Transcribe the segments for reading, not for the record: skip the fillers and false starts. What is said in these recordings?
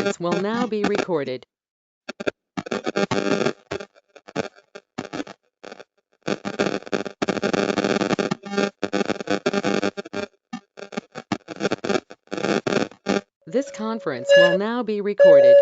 conference will now be recorded. This conference will now be recorded.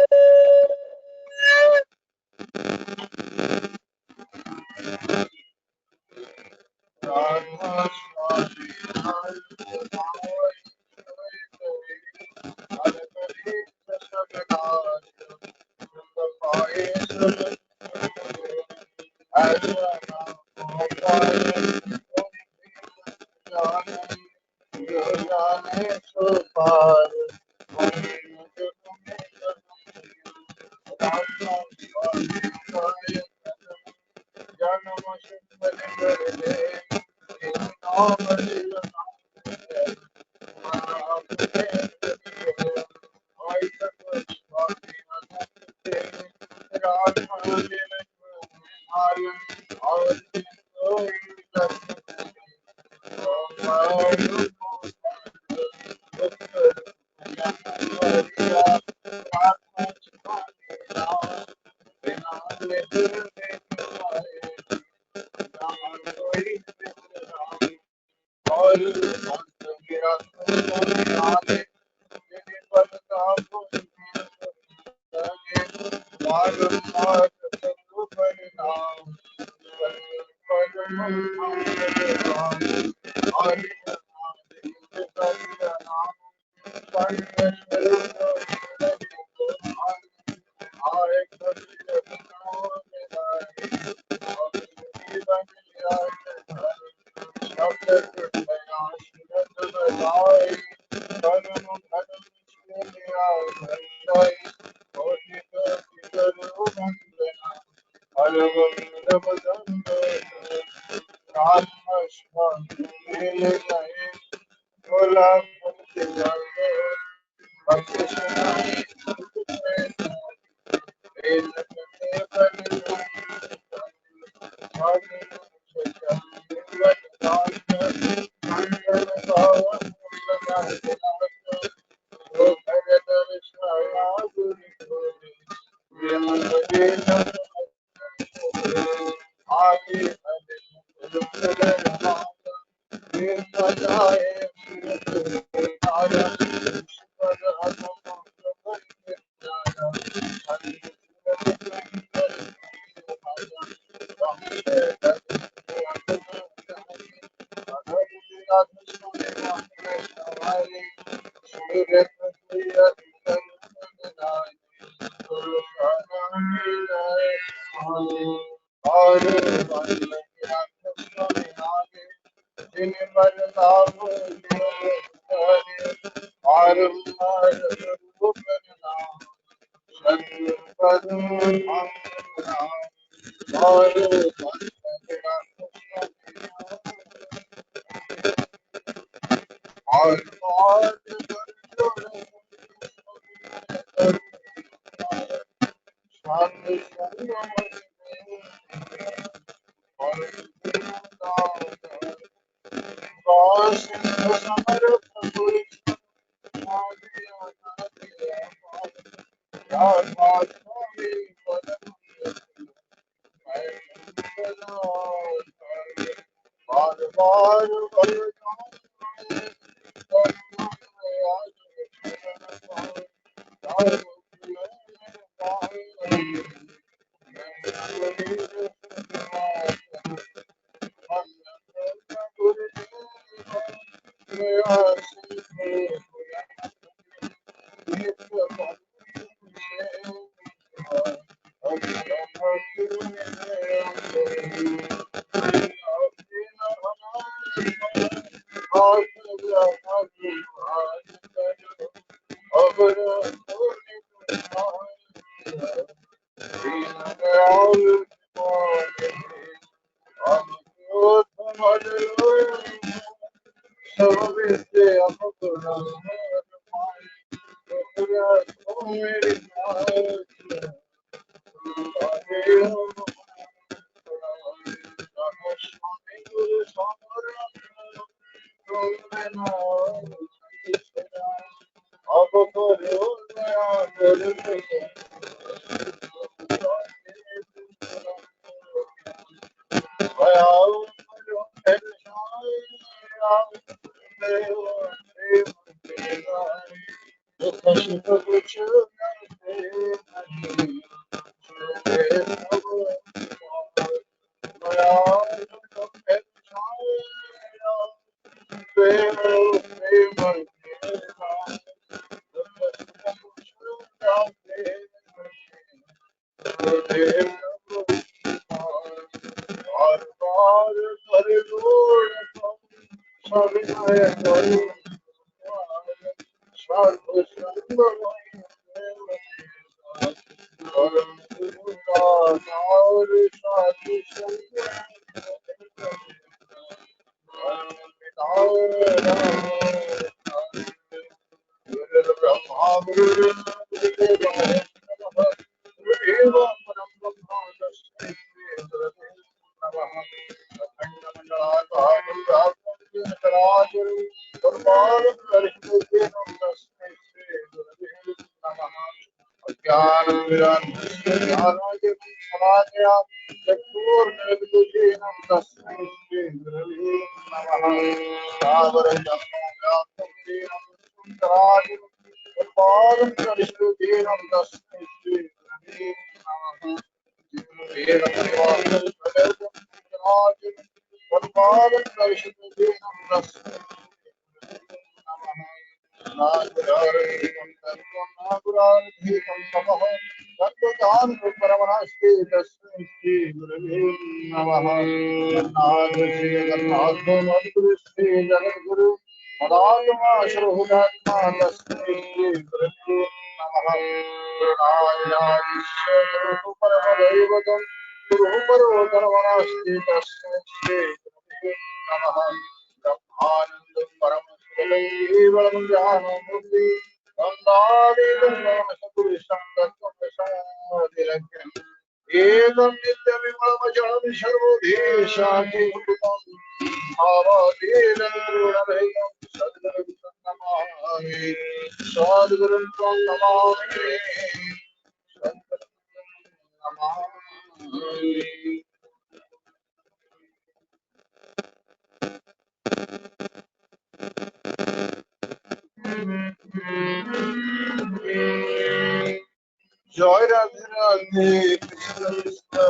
Joy Radhe Radhe Krishna Krishna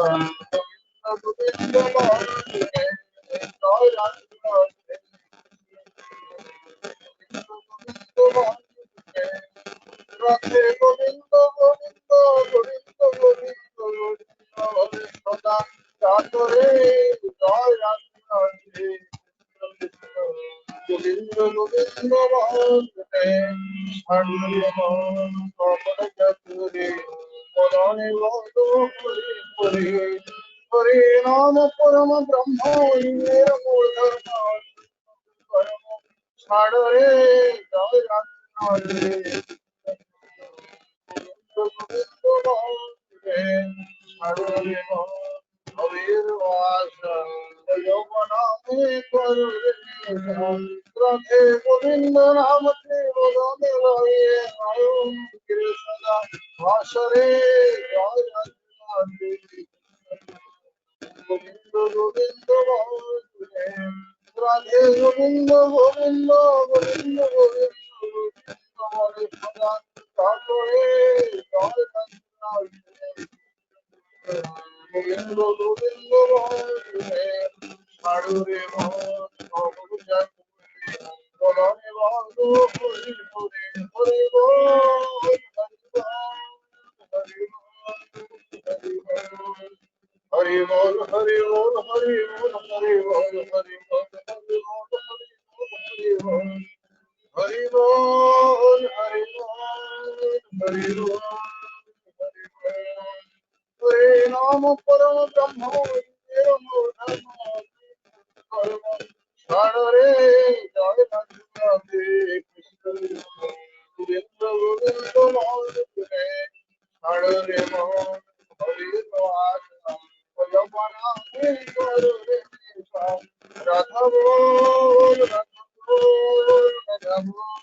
Govinda Govinda Joy Radhe Radhe Radhe Govinda Govinda Govinda Govinda Hare Sada Jatore Joy Radhe Radhe Govinda Govinda Bhagavate Shandriyama Kapala Jatore Purane Vado Puri Puri Puri Rama Parama Brahma Nira Murdharma Parama Sadare Jai Radhe Govinda Ram Vasare Govinda Govinda Radhe Govinda Govinda Govinda Govinda Hare Sada Jatore Jai Radhe Govinda Govinda Hare Sadure Mohan Guru Jatore Bodhane Vadu Hare Hare Hare Bol Hari Bol Hari Bol Hari Bol Hari Bol Hari Bol Hari Bol Hari Bol Hari Bol Hari Bol Hari Bol Hare Rama Parama Brahma Niramo Dharma Parama Sadare Jai Radhe Krishna Govinda Govinda Mahadure Sadare Mohan Hari Vasa Pajapana Karure Radha Bol Radha Bol Radha Bol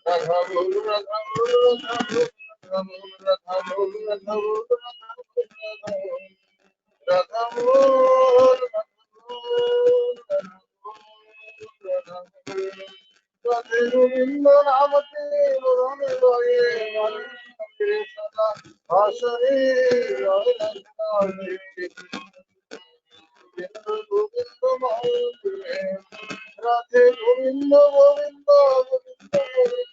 Radha Radhe Govinda Govinda Govinda Govinda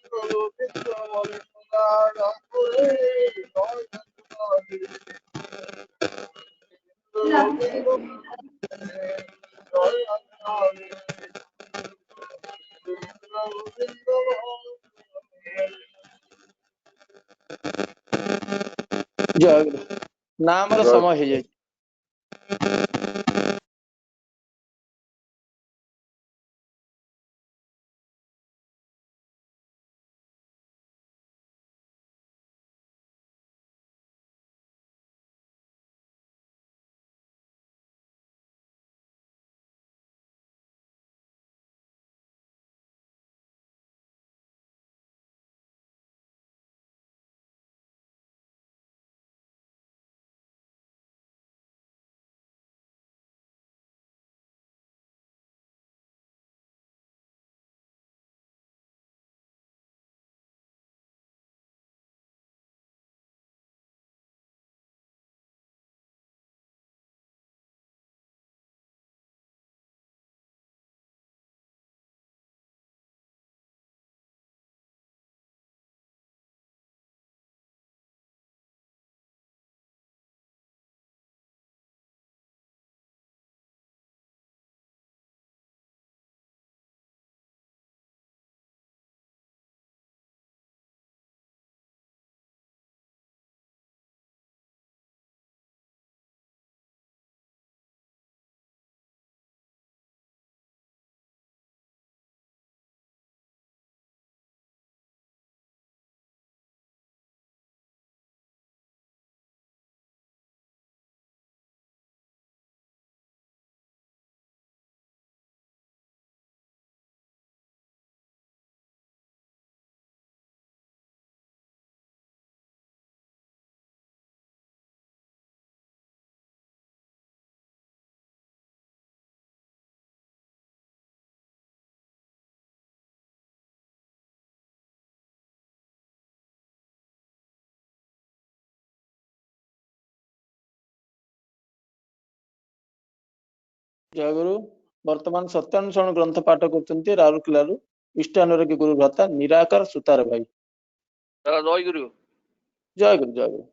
Govinda Radhe जय गुरु नाम रो समय हो जाए जय गुरु वर्तमान सत्यानुसरण ग्रंथ पाठ करते राउरकेला इष्टानुरागी गुरु भ्राता निराकार सुतार भाई जय गुरु जय गुरु जय गुरु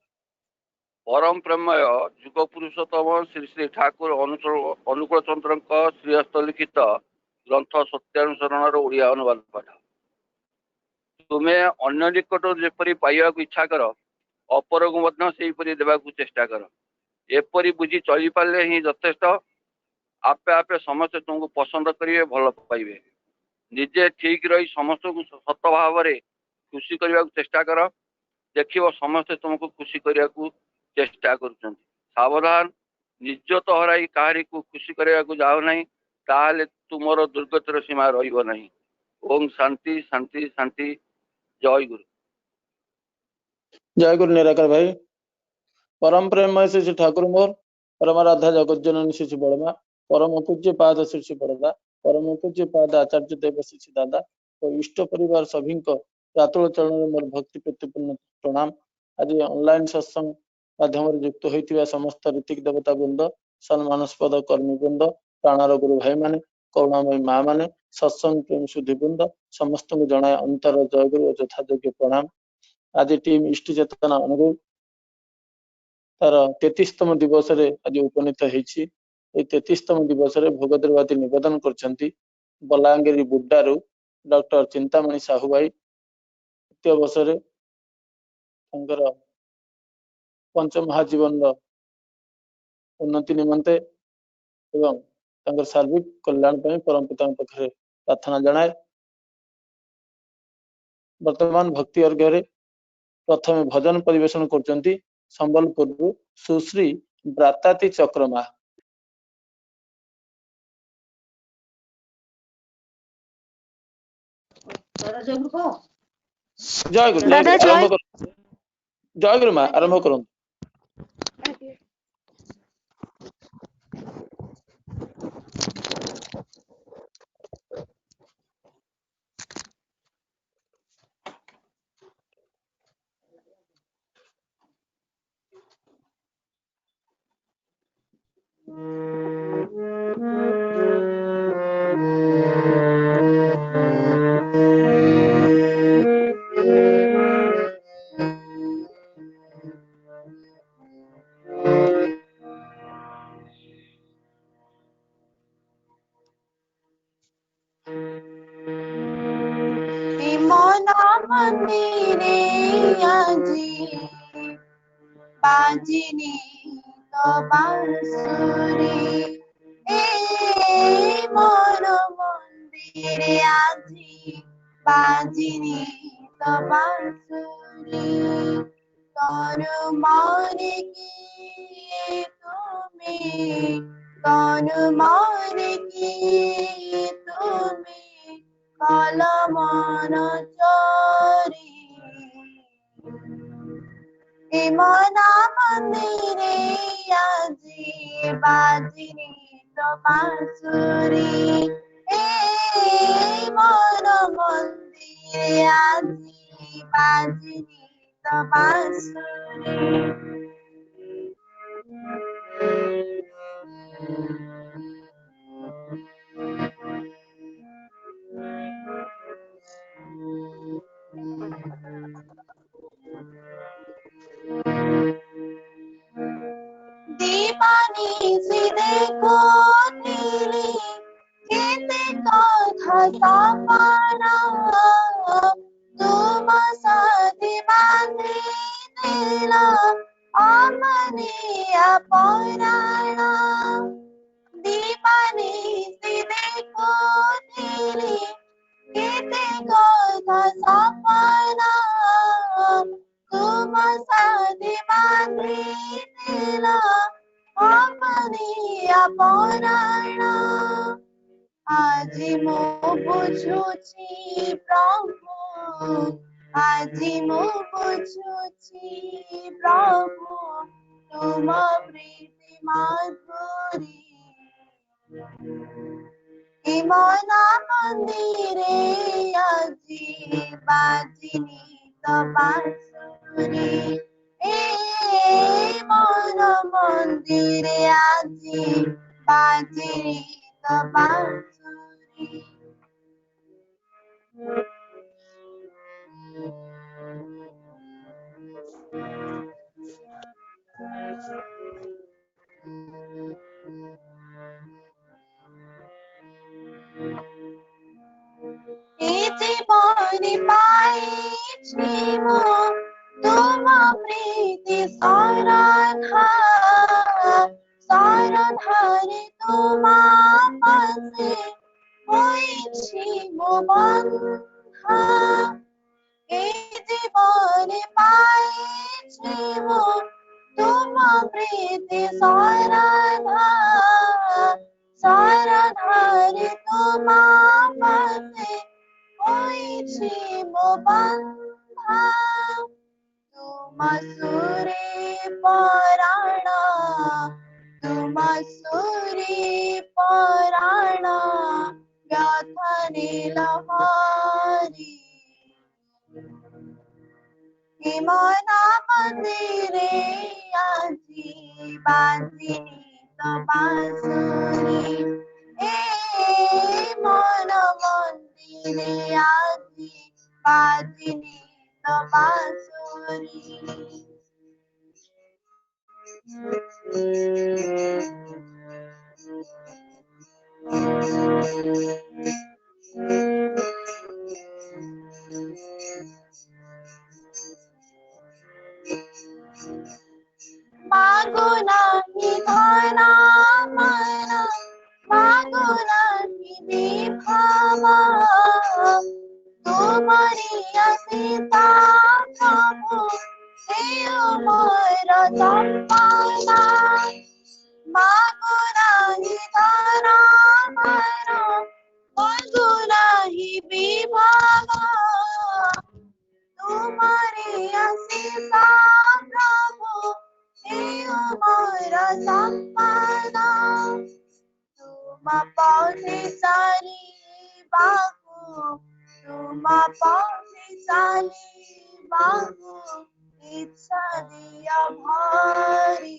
परम प्रेमय युग पुरुषोत्तम श्री श्री ठाकुर अनुकूल चंद्र श्रीहस्त लिखित ग्रंथ सत्यानुसरण ओडिया अनुवाद पाठ तुम्हें अन्य निकट जेपरी पाइबा इच्छा कर अपर को देवा चेष्टा कर एपरी बुझी चली पारे ही यथेष्ट आपे आपे समस्ते तुमको पसंद करेंगे भल पाइबे निजे ठीक रही समस्त को सत भाव खुशी करने को चेष्टा कर देखिए समस्ते तुमको खुशी करने को चेष्टा कर सावधान निज तो हराई कहारी को खुशी करने को जाओ नहीं ताहले तुमर दुर्गतिर सीमा रहिबो नहीं। ओम शांति शांति शांति। जय गुरु जय गुरु निराकार भाई परम प्रेममय श्री ठाकुर मोर परम राधा जगत जननी श्री बड़मा परम पूज्य पाद श्री बड़दा परम पूज्य पाद आचार्य देव श्री दादा और इष्ट परिवार सभी रातुल चरण मोर भक्ति प्रतिपूर्ण प्रणाम। आज ऑनलाइन सत्संग माध्यम युक्त होता समस्त ऋतिक देवता वृंद सम्मानस्पद कर्मी वृंद प्राणर गुरु भाई माने करुणामयी माँ माने सत्संग प्रेम सुधी वृंद समस्त को जनाए अंतर जय गुरु और यथायोग्य प्रणाम। आज टीम इष्ट चेतना अनुरूप तार 33तम दिवस आज उपनीत होती 33तम दिवस भोगद्रवादी निवेदन कर बलांगीर बुड्डारू डॉक्टर चिंतामणि साहू भाई अवसर पंचमहाजीवन उन्नति निमंते एवं सार्विक कल्याण परम पिता पाखे प्रार्थना जनाए। वर्तमान भक्ति अर्घ्य प्रथम भजन परिवेशन कर संबलपुर सुश्री ब्राताती चक्रमा। जय गुरु दादा आरंभ जय कर जय गुरु माँ आरंभ करूँ মনা মন্দিরে আজি বাজিনি তো বাঁশুরি এই মন মন্দিরে আজি বাজিনি তো বাঁশুরি তোর মনে কি তুমি তোর মনে কি তুমি কলমন চরি মনা মন্দিরে আজি বাজিনি তো বাঁশুরি এই মন মন্দিরে আজি বাজিনি তো বাঁশুরি दीवानी देखो नीली केते कथा सपना तुम साथी बांधी दिला अमनिया पौराणा दीवानी देखो नीली केते कथा सपना तुम साथी बांधी दिला अमनिया पौराणा আজি মো বুঝুছি প্রভু আজি মো বুঝুছি প্রভু তুম প্রীতি মাধুরী মনা মন্দিরে আজি বাজিনি তো বাঁশুরি এই মন মন্দিরে আজি বাজিনি তো বাঁশুরি এই জীবনে পাইছি মো তুম প্রীতি শরণ শরণারে তোমা পাশে হইছি মো বন্ধা এই জীবনে পাইছি মো তুম প্রীতি শরণ শরণারে তোমা পাশে হইছি মো বন্ধা তুম সুরে পরাণ তুম সুরে পরাণ ব্যথা নীলহরি মনা মন্দিরে আজি বাজিনি তো বাঁশুরি এই মন মন্দিরে আজি বাজিনি তো বাঁশুরি মাগো নাহি ধনা মন মাগো নাহি বিভাবা তোমারি আসিতা প্রভু হেয় মোর তপনা মাগো নাহি ধনা মন মাগো নাহি বিভাবা तुम्हारी आशीषा प्रभु हे मोर सपना तुम पौधे चाली बागु तुम पौधे चाली बागु इच्छा दिया भारी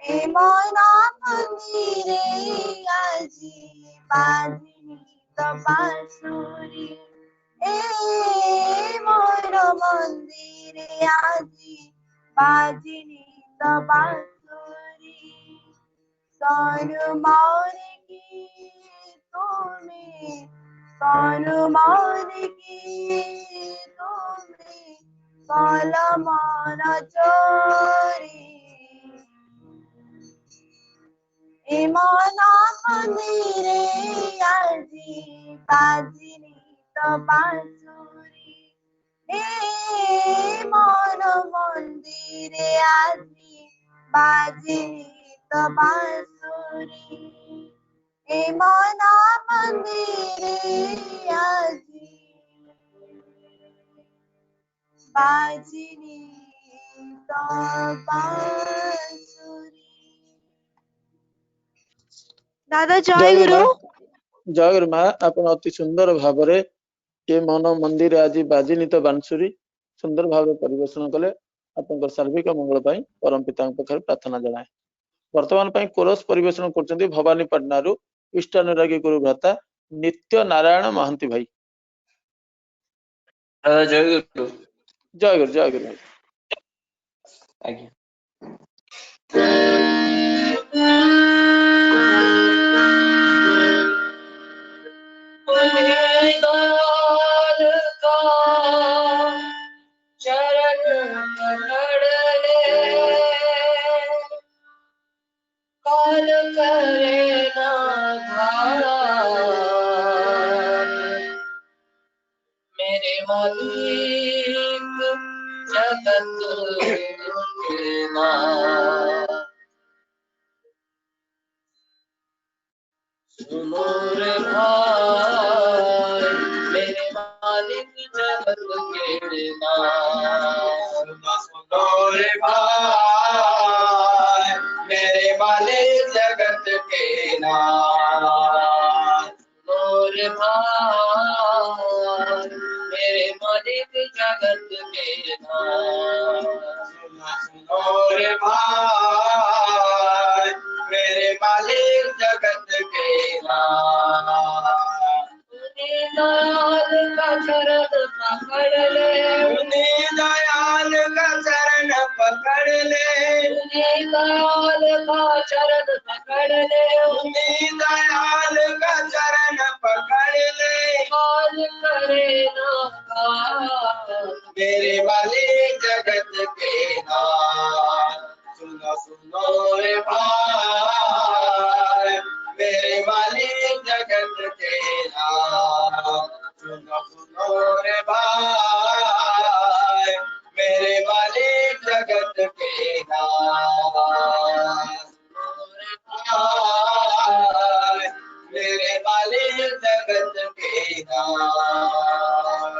ए मना मंदिरे आजी बाजिनी तो बांसुरी ए मोर मंदिरे आजी बाजिनी तो बांसुरी सोनु मौरी की तुम्हें सोनु मौरी की तुम्हें कलमन चोरी ए मना मंदिरे आजी बाजिनी तो बांसुरी ए मन मंदिरे आजी बाजिनी तो बांसुरी ए मना मंदिरे आजी बाजिनी तो बांसुरी। दादा जय गुरु। जय गुरु माँ आपण अति सुंदर भाव ये मन मंदिर आज बाजिनी तो बांसुरी सुंदर भाव परिवेशन कले आपंकर सार्विक मंगल पाई परम पिता पाखे प्रार्थना जनाए वर्तमान पाई कोरस परिवेशन कर भवानी पटना इष्टानुरागी गुरु भ्राता नित्य नारायण महांती भाई। जय गुरु। जय गुरु जय गुरु। आज्ञा चरण काल करे ना मेरे मालिक जगत के नाथ सुनो रे भाई मेरे मालिक जगत के नाथ सुनो रे भाई मेरे मालिक जगत के नाथ सुनो रे भाई मेरे मालिक जगत के नाथ सुनो रे भाई मेरे मालिक जगत के नाथ दयाल का चरण पकड़ ले दयाल का चरण पकड़ ले दयाल का चरण पकड़ ले दयाल का चरण पकड़ ले काल करे ना मेरे मालिक जगत के नाथ सुनो सुनो रे भाई मेरे मालिक जगत के नाथ सुनो सुनो रे भाई मेरे मालिक जगत के नाथ मेरे मालिक जगत के नाथ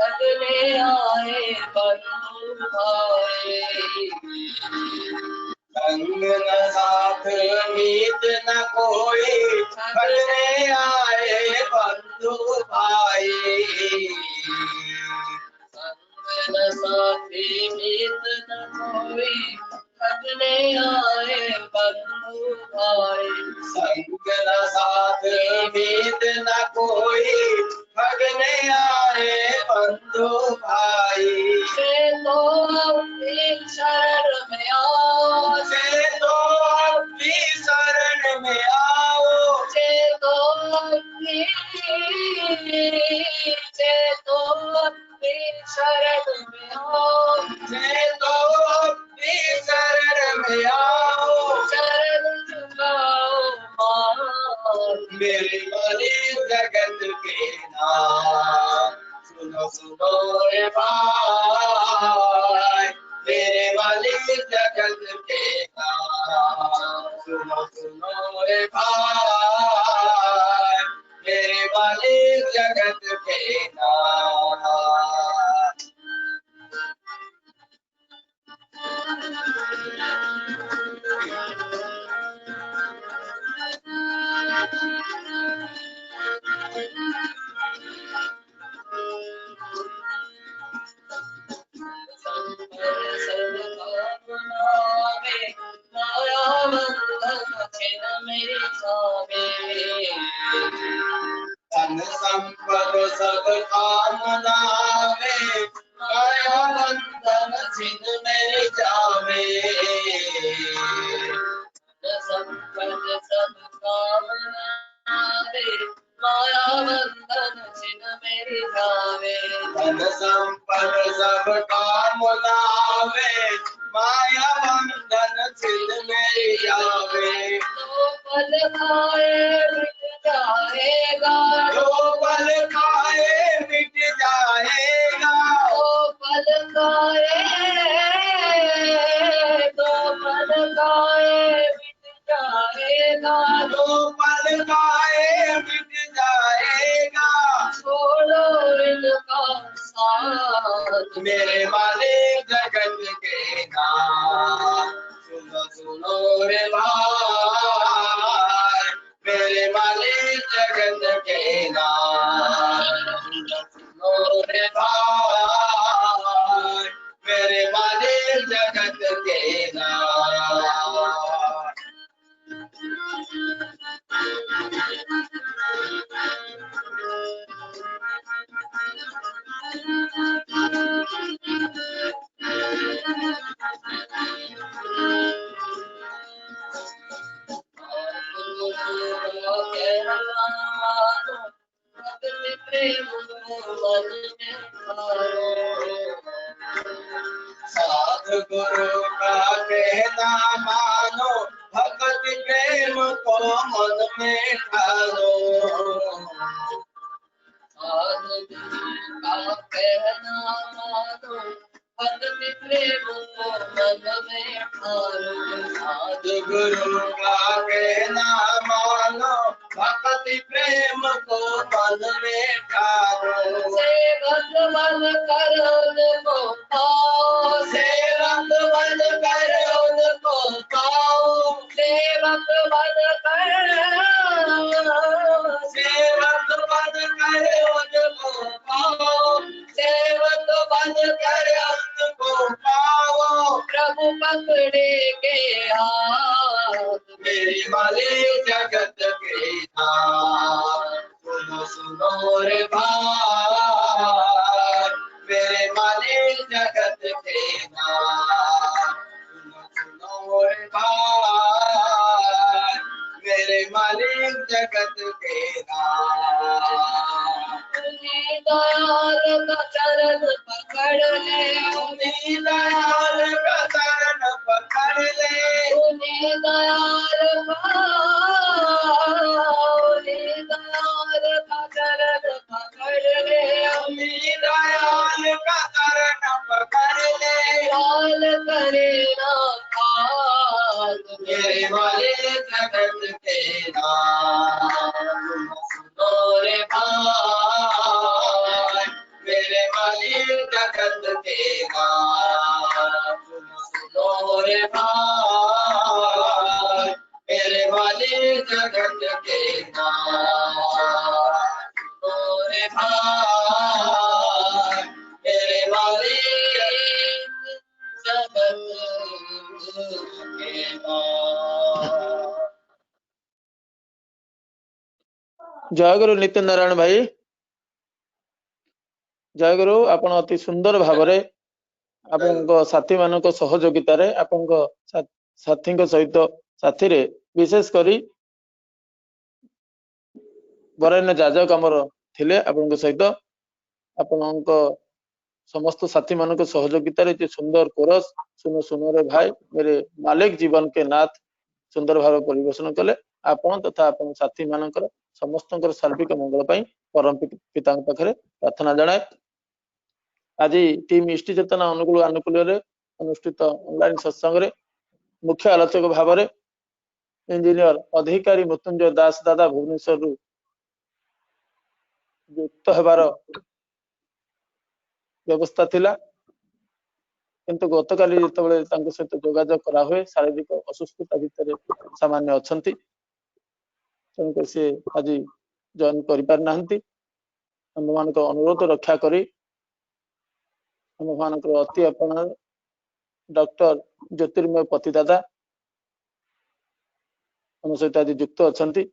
सगले आए बंधु भाई संग न साथ मीत न कोई सगले आए बंधु भाई संग न साथी मीत न कोई सगले आए बंधु भाई संग न साथ मीत न कोई भगने आए बंधु भाई से तो अपनी शरण में आओ से तो अपनी शरण में आओ से तो अपनी शरण में आओ से तो अपनी शरण में आओ शरण झुकाओ मेरे मालिक जगत के नाथ सुनो रे भाई मेरे मालिक जगत के नाम। सुनो रे भाई मेरे मालिक जगत के नाम। धन संपद सब कामना में माया बंधन छिन मेरी जावे। धन संपद सब कामना में माया बंधन छिन मेरी जावे। धन संपद सब कामना में माया बंधन छिन मेरी जावे। जो पल खाए मिट जाएगा। जो पल खाए मिट जाएगा। जो पल खाए मिट जाएगा। जो पल खाए मिट जाएगा। छोड़ो इनका साथ मेरे मालिक जगत के नाम। सुनो रे भाई मेरे मालिक जगत के नाम। सुनो रे भाई मेरे मालिक जगत के नाम। साधु गुरु का कहना मानो भगत प्रेम को मन में ठानो। साधु गुरु का कहना मानो भगत प्रेम को मन में ठानो। साधु गुरु का कहना मानो भगत प्रेम को मन में ठानो। सेवक बन कर उनको पाओ। सेवक बन कर उनको पाओ। सेवक बन कर सेवक बन कर उनको पाओ। सेवक बन कर उनको पाओ। प्रभु पकड़ेंगे हाथ मेरी मालिक जगत के नाम। सुनो रे भाई मेरे मालिक जगत के नाम। सुनो रे भाई मेरे मालिक जगत के नाम। दयाल का चरण पकड़ ले। दयाल का चरण पकड़ ले। दयाल का चरण पकड़ ले। दयाल का चरण पकड़ ले। लाल करे ना खास मेरे मालिक जगत के नाम। सुनो रे भाई मेरे मालिक जगत के नाम। सुनो रे भाई मेरे मालिक जगत के नाम। सुनो रे भाई मेरे मालिक जगत के नाम। जय गुरु नित्य नारायण भाई। जय गुरु। आपण अति सुंदर भावरे आपनको साथी मानक सहयोगितारे आपनको साथी सहित साथी रे विशेष करी बरेण्य जाजक आमर थिले आपनको सहित आपनको समस्त साथी मानक सहयोगितारे जे सुंदर कोरस सुनो सुनो रे भाई मेरे मालिक जीवन के नाथ सुंदर भाव परिवेशन कले। आपण तथा आपण साथी मानकर समस्त सार्विक मंगल परम पिता पाखे प्रार्थना जनाए। आज टीम इष्टि चेतना अनुकूल आनुकूल्य अनुष्ठित ऑनलाइन सत्संग रे मुख्य आलोचक भाव में इंजीनियर अधिकारी मृत्युंजय दास दादा भुवनेश्वर युक्त होबार व्यवस्था थिला किंतु गतकाली जितेबाला सहित जोगाजोग करा हुए शारीरिक असुस्थता भितर सामान्य अछंती तेणुक सी आज जॉइन कर पार नाहंती हम मान अनुरोध रक्षा करी हम मान अति आपण डॉक्टर ज्योतिर्मय पतिदादा हम सहित आज युक्त अछंती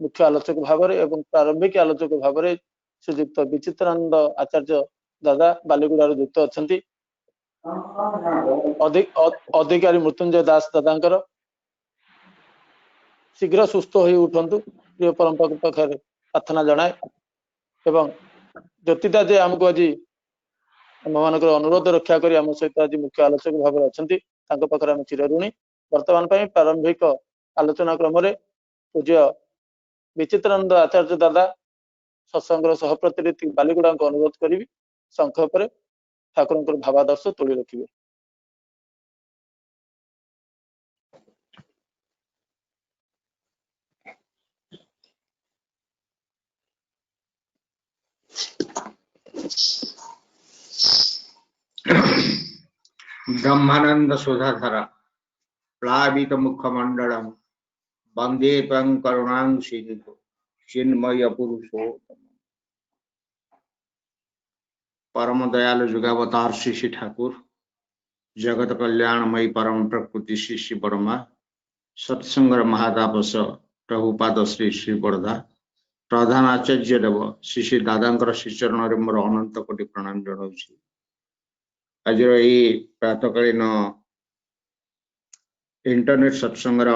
मुख्य आलोचक भाव में प्रारंभिक आलोचक भाव में श्रीयुक्त विचित्रानंद आचार्य दादा बालीगुड़ा युक्त अछंती अधिकारी मृत्युंजय दास दादा शीघ्र सुस्थ हो उठंतु प्रिय परंपरा पाखे प्रार्थना जनाए एवं ज्योतिदा जे आमको आज आम मान अनुरोध रक्षा करी आम सहित आज मुख्य आलोचक भाव में अच्छा पाखे आम चिर ऋणी वर्तमान प्रारंभिक आलोचना क्रम पूज्य विचित्रानंद आचार्य दादा सत्संग सहप्रतिनिधि बालीगुड़ा को अनुरोध करी शंख पर ठाकुर भावादर्श तोड़ी रखिए। ब्रह्मानंद सुधाधर प्लावित मुखमंडलम वंदे त्वं करुणांसिंधु चिन्मय पुरुषोत्तम परम दयालु जुगावतार श्री ठाकुर जगत कल्याणमयी परम प्रकृति श्री बर्मा सत्संगर महातापस प्रभुपाद श्री श्री बरदा प्रधान आचार्य देव श्री श्री दादा श्रीचरण मोर अनंत कोटि प्रणाम जनाऊँ। आज प्रातकालीन इंटरनेट सत्संगर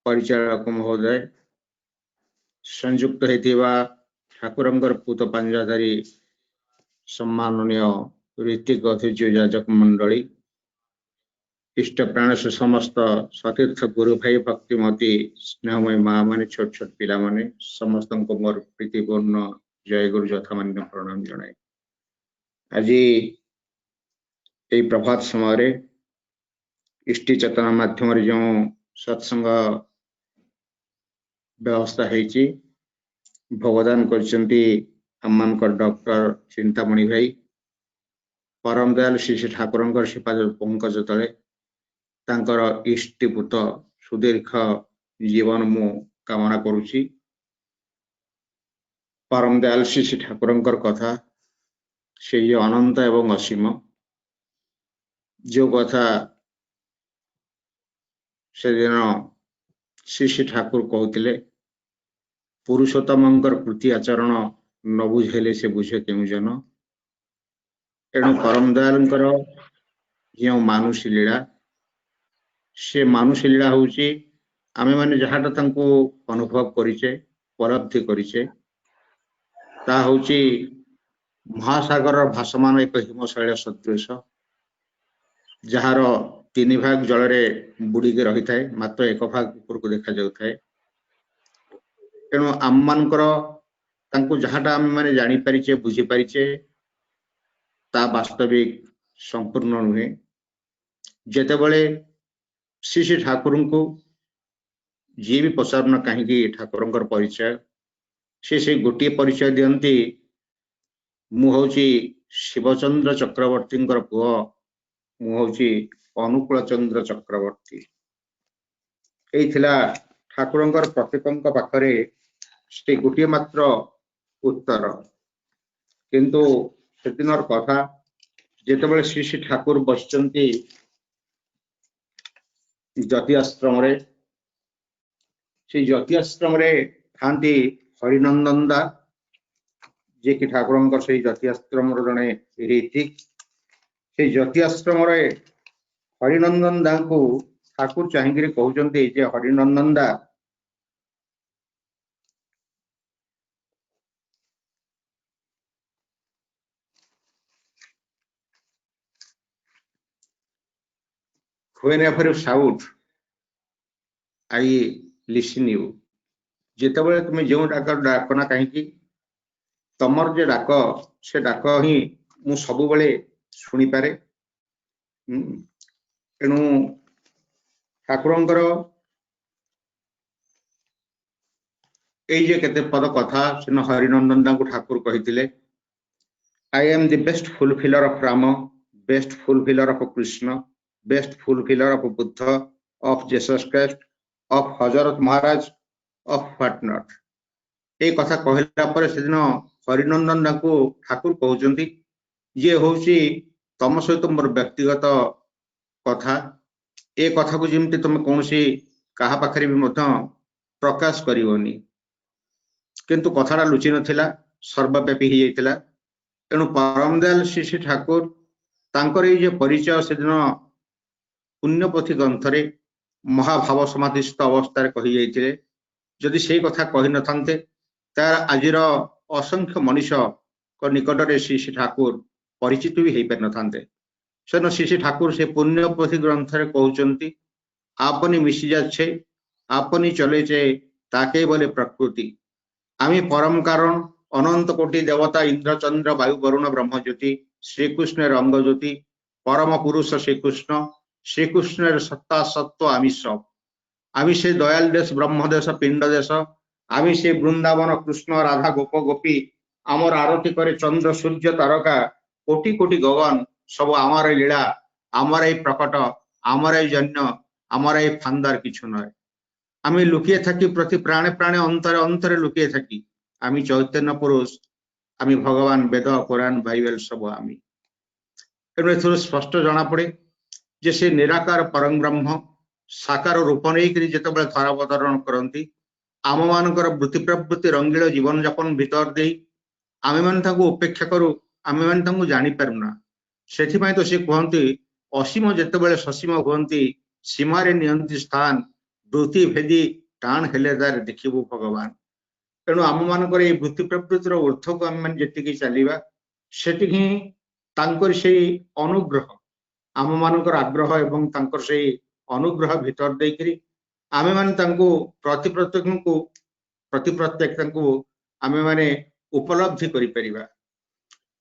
परिचालक महोदय संयुक्त होता ठाकुरंकर पूत पंजाधारी सम्माननीय ऋतिक अतिथि जाजक मंडली इष्ट प्राण से समस्त सतीर्थ गुरु भाई भक्तिमती स्नेहमय माँ माने छोट छोट पिला माने समस्त मोर प्रीतिपूर्ण जय गुरु यथामान्य प्रणाम जनाए। आज ये प्रभात समय इष्टि चेतना माध्यम जो सत्संग व्यवस्था है भगवान कर डॉक्टर चिंतामणि भाई परम दयाल श्री श्री ठाकुर श्रीपाद पंकज तले तांकर इष्टिपुत सुदीर्घ जीवन मु कामना करुछि। परम दयाल श्री श्री ठाकुर कथा से अनंत एवं असीम जो कथा से दिन श्री श्री ठाकुर कहते पुरुषोत्तम कृति आचरण न बुझेले से बुझे क्यों जन एणु परम दयाल जो मानुष लीला से मानुष लीला हूँ आमे माने जहाटा तांको अनुभव करिचे उपलब्धि करिचे ता हूँ महासागर भासमान एक हिमशैल सदृश जार 3 भाग जल बुड़ी के रही थाए मात्र 1 भाग ऊपर को देखा जाऊ थाए। तेणु आम मानकर जहाटा आम माने जानी परिचे बुझी परिचे ता वास्तविक संपूर्ण नुहे। जेतेबेले श्री श्री ठाकुर को जी भी पचारन कहीं ठाकुर परिचय से गोटे परिचय दियंती मु हूँ शिवचंद्र चक्रवर्ती पुओ मु हूँ अनुकूल चंद्र चक्रवर्ती। यही ठाकुर प्रत्येक पाखरे से गोटे मात्र उत्तर किंतु से दिन कथा जितेबाला श्री श्री ठाकुर बसचंती जति आश्रम से जति आश्रम थांती हरिनंदन दा जे कि ठाकुर से जति आश्रम जड़े ऋतिक से जति आश्रम हरिनंदन दा को ठाकुर चाहिए कहते जे हरिनंदन दा whenever you shout I listen you। जितेबाला तुम जो डाकना कहीं तमर जे डाक से डाक ही मु सब बेले शुणी पारे तेणु ठाकुरंकर এই যে কেতে পদ কথা সেন হরিনন্দন দাଙ୍କୁ ଠାକୁର କହିଥିଲେ I am the best fulfiller of Rama, best fulfiller of Krishna, best fulfiller of Buddha, of Jesus Christ, of Hazarat Maharaj, of what not. এই কথা କହିଲା ପରେ ସେଦିନ ହରିନନ୍ଦନ ଦାଙ୍କୁ ଠାକୁର କହୁଛନ୍ତି ଇଏ ହଉଛି ତମ ସହିତ ମୋର ବ୍ୟକ୍ତିଗତ କଥା ଏ କଥାକୁ ଯେମିତି ତମେ କୌଣସି କାହା ପାଖରେ ବି ମଧ୍ୟ ପ୍ରକାଶ କରିବନି किंतु कथाटा लुचि नथिला सर्वव्यापी ही जाइतिला तेणु परम दयाल श्री श्री ठाकुर तांकर ये जे परिचय सेदिन पुण्यपोथी ग्रंथरे महाभाव समाधिस्थ अवस्था कही जाइतिले जदि सेही कथा कहि नथान्ते तार आजिर असंख्य मनुष्य को निकटरे श्री श्री ठाकुर परिचित भी हेई पारि नथान्ते सेन श्री श्री ठाकुर से पुण्यपोथी ग्रंथरे कहउचंती आपनी मिशि जाच्छे आपनी चलेछे ताके बोले प्रकृति आमी परम कारण अनंत कोटि देवता इंद्र चंद्र वायु वरुण ब्रह्म ज्योति श्रीकृष्ण रंग ज्योति परम पुरुष श्रीकृष्ण सत्ता सत्व आमी सब आमी से दयाल देश ब्रह्म देश पिंड देश आमी से वृंदावन कृष्ण राधा गोप गोपी आमर आरती करे चंद्र सूर्य तारका कोटि कोटि गगन सब आमार लीला आमर प्रकट आमर जन्य आमर फांदार किछु नय आमी लुकिए थकी प्रति प्राणे प्राणे अंतरे अंतरे लुकिए थकी आमी चैतन्य पुरुष आमी भगवान वेद पुराण बाइबल सब आमी तेणु एथुर स्पष्ट जना पड़े जे से निराकार परम ब्रह्म साकार रूप नहीं जिते धरावतरण करती आम मानकर वृत्ति प्रवृत्ति रंगील जीवन यापन भीतर दे आमे माने उपेक्षा करू आमे माने जानी पारुना सेथिपाई तो से कहती असीम जेतेबेले ससीम हुअंती सीमारे नियंती स्थान वृत्ति भेदी टाण हेले तार देखिबू भगवान तेणु आम मानकर ये वृत्ति प्रवृत्तिर ऊर्ध को आम जी चलवा से से अनुग्रह आम मानकर आग्रह एवं तांकर से अनुग्रह भीतर देकरी आमे माने तांको प्रति प्रत्येक आमे माने उपलब्धि करि परिबा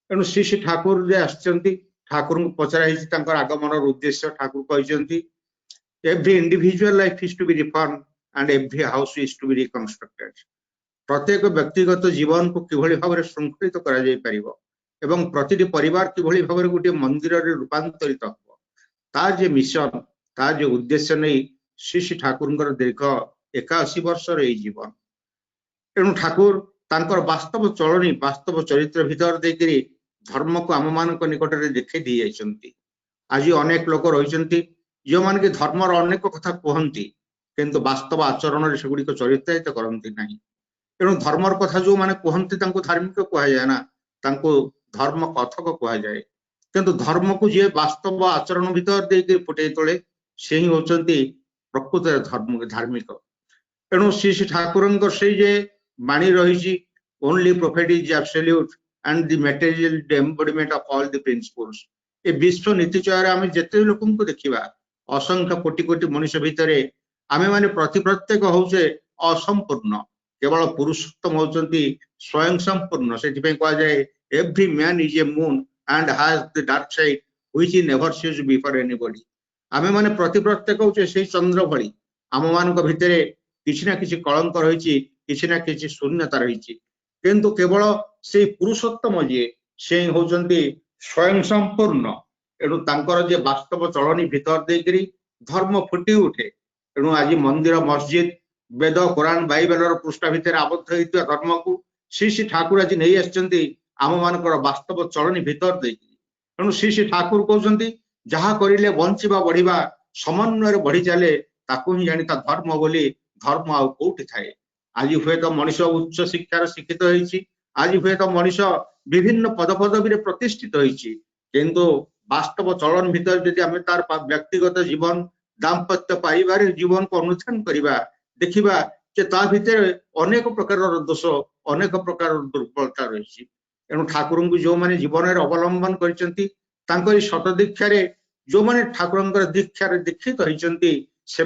तेणु श्री श्री ठाकुर जे आछंती ठाकुर को पचरा आगमन उद्देश्य ठाकुर कहते every individual life is to be reformed and every house is to be reconstructed प्रत्येक व्यक्तिगत जीवन को किभଳି भाବରେ श्रृंखलित करा जाय परिबो एवं प्रतिटी परिवार किभଳି भाବରେ गोटे मंदिर रे रूपांतरित हो तार जे मिशन तार जे उद्देश्य नै श्री श्री ठाकुरଙ୍କର दीर्घ 81 वर्ष रे जीवन तेणु ठाकुर तांकर वास्तव चलनी वास्तव चरित्र भीतर देकरी धर्म को आम मानक निकट रे देखै दी जायछंती आज अनेक लोक रहिसंती जो मान के धर्मर अनेक कथा कहती किंतु वास्तव आचरण से गुड़िक चरित्रायित करती ना तेणु धर्मर कथा जो माने कहती धार्मिक कह जाए ना धर्म कथक कह जाए किंतु धर्म को जी वास्तव आचरण भीतर देके फुटे तोले से ही होचंती प्रकृत धर्म धार्मिक तेणु श्री श्री ठाकुर से जे बाणी रही only profit is absolute and the material embodiment of all the principles ए विश्व नीति चयर आम जिते लोक देखा असंख्य कोटि कोटि मनुष्य भितर आमे माने प्रति प्रत्येक होचे असंपूर्ण केवल पुरुषोत्तम होचंती स्वयं संपूर्ण से कहा जाए every man is a moon and has the dark side which he never sees before anybody आमे माने प्रति प्रत्येक होचे से चंद्र भली आम मानक भितर किछि ना किछि कलंक रहिछि किछि ना किछि शून्यता रहिछि किंतु केवल से पुरुषोत्तम जे से होचंती स्वयं संपूर्ण एणु तांकर जे वास्तव चलनी भीतर देकरी धर्म फुटी उठे एणु आज मंदिर मस्जिद वेद कुरान बाइबल पृष्ठा भितर आबद्ध होइतिबा धर्म को श्री श्री ठाकुर आज नहीं आछंती आम मानकर वास्तव चलनी भीतर देकरी एणु श्री श्री ठाकुर कहउचंती जहा करिले बंचिबा बढ़िबा समन्वय बढ़ी चले ताकू ही जानी ता धर्म बोली धर्म आ कोठी थाए आज हुए तो मनुष्य उच्च शिक्षार शिक्षित होइछि आज हुए तो मनुष्य विभिन्न पदपदवी रे प्रतिष्ठित होइछि किंतु वास्तव चलन भीतर जदि आम तार व्यक्तिगत जीवन दाम्पत्य पारिवार जीवन को अनुधान करवा देखा जे ता भितर अनेक प्रकार दोष अनेक प्रकार दुर्बलता रही एणु ठाकुर को जो माने जीवन में अवलंबन कर शत दीक्षा जो माने ठाकुर दीक्षा दीक्षित होती से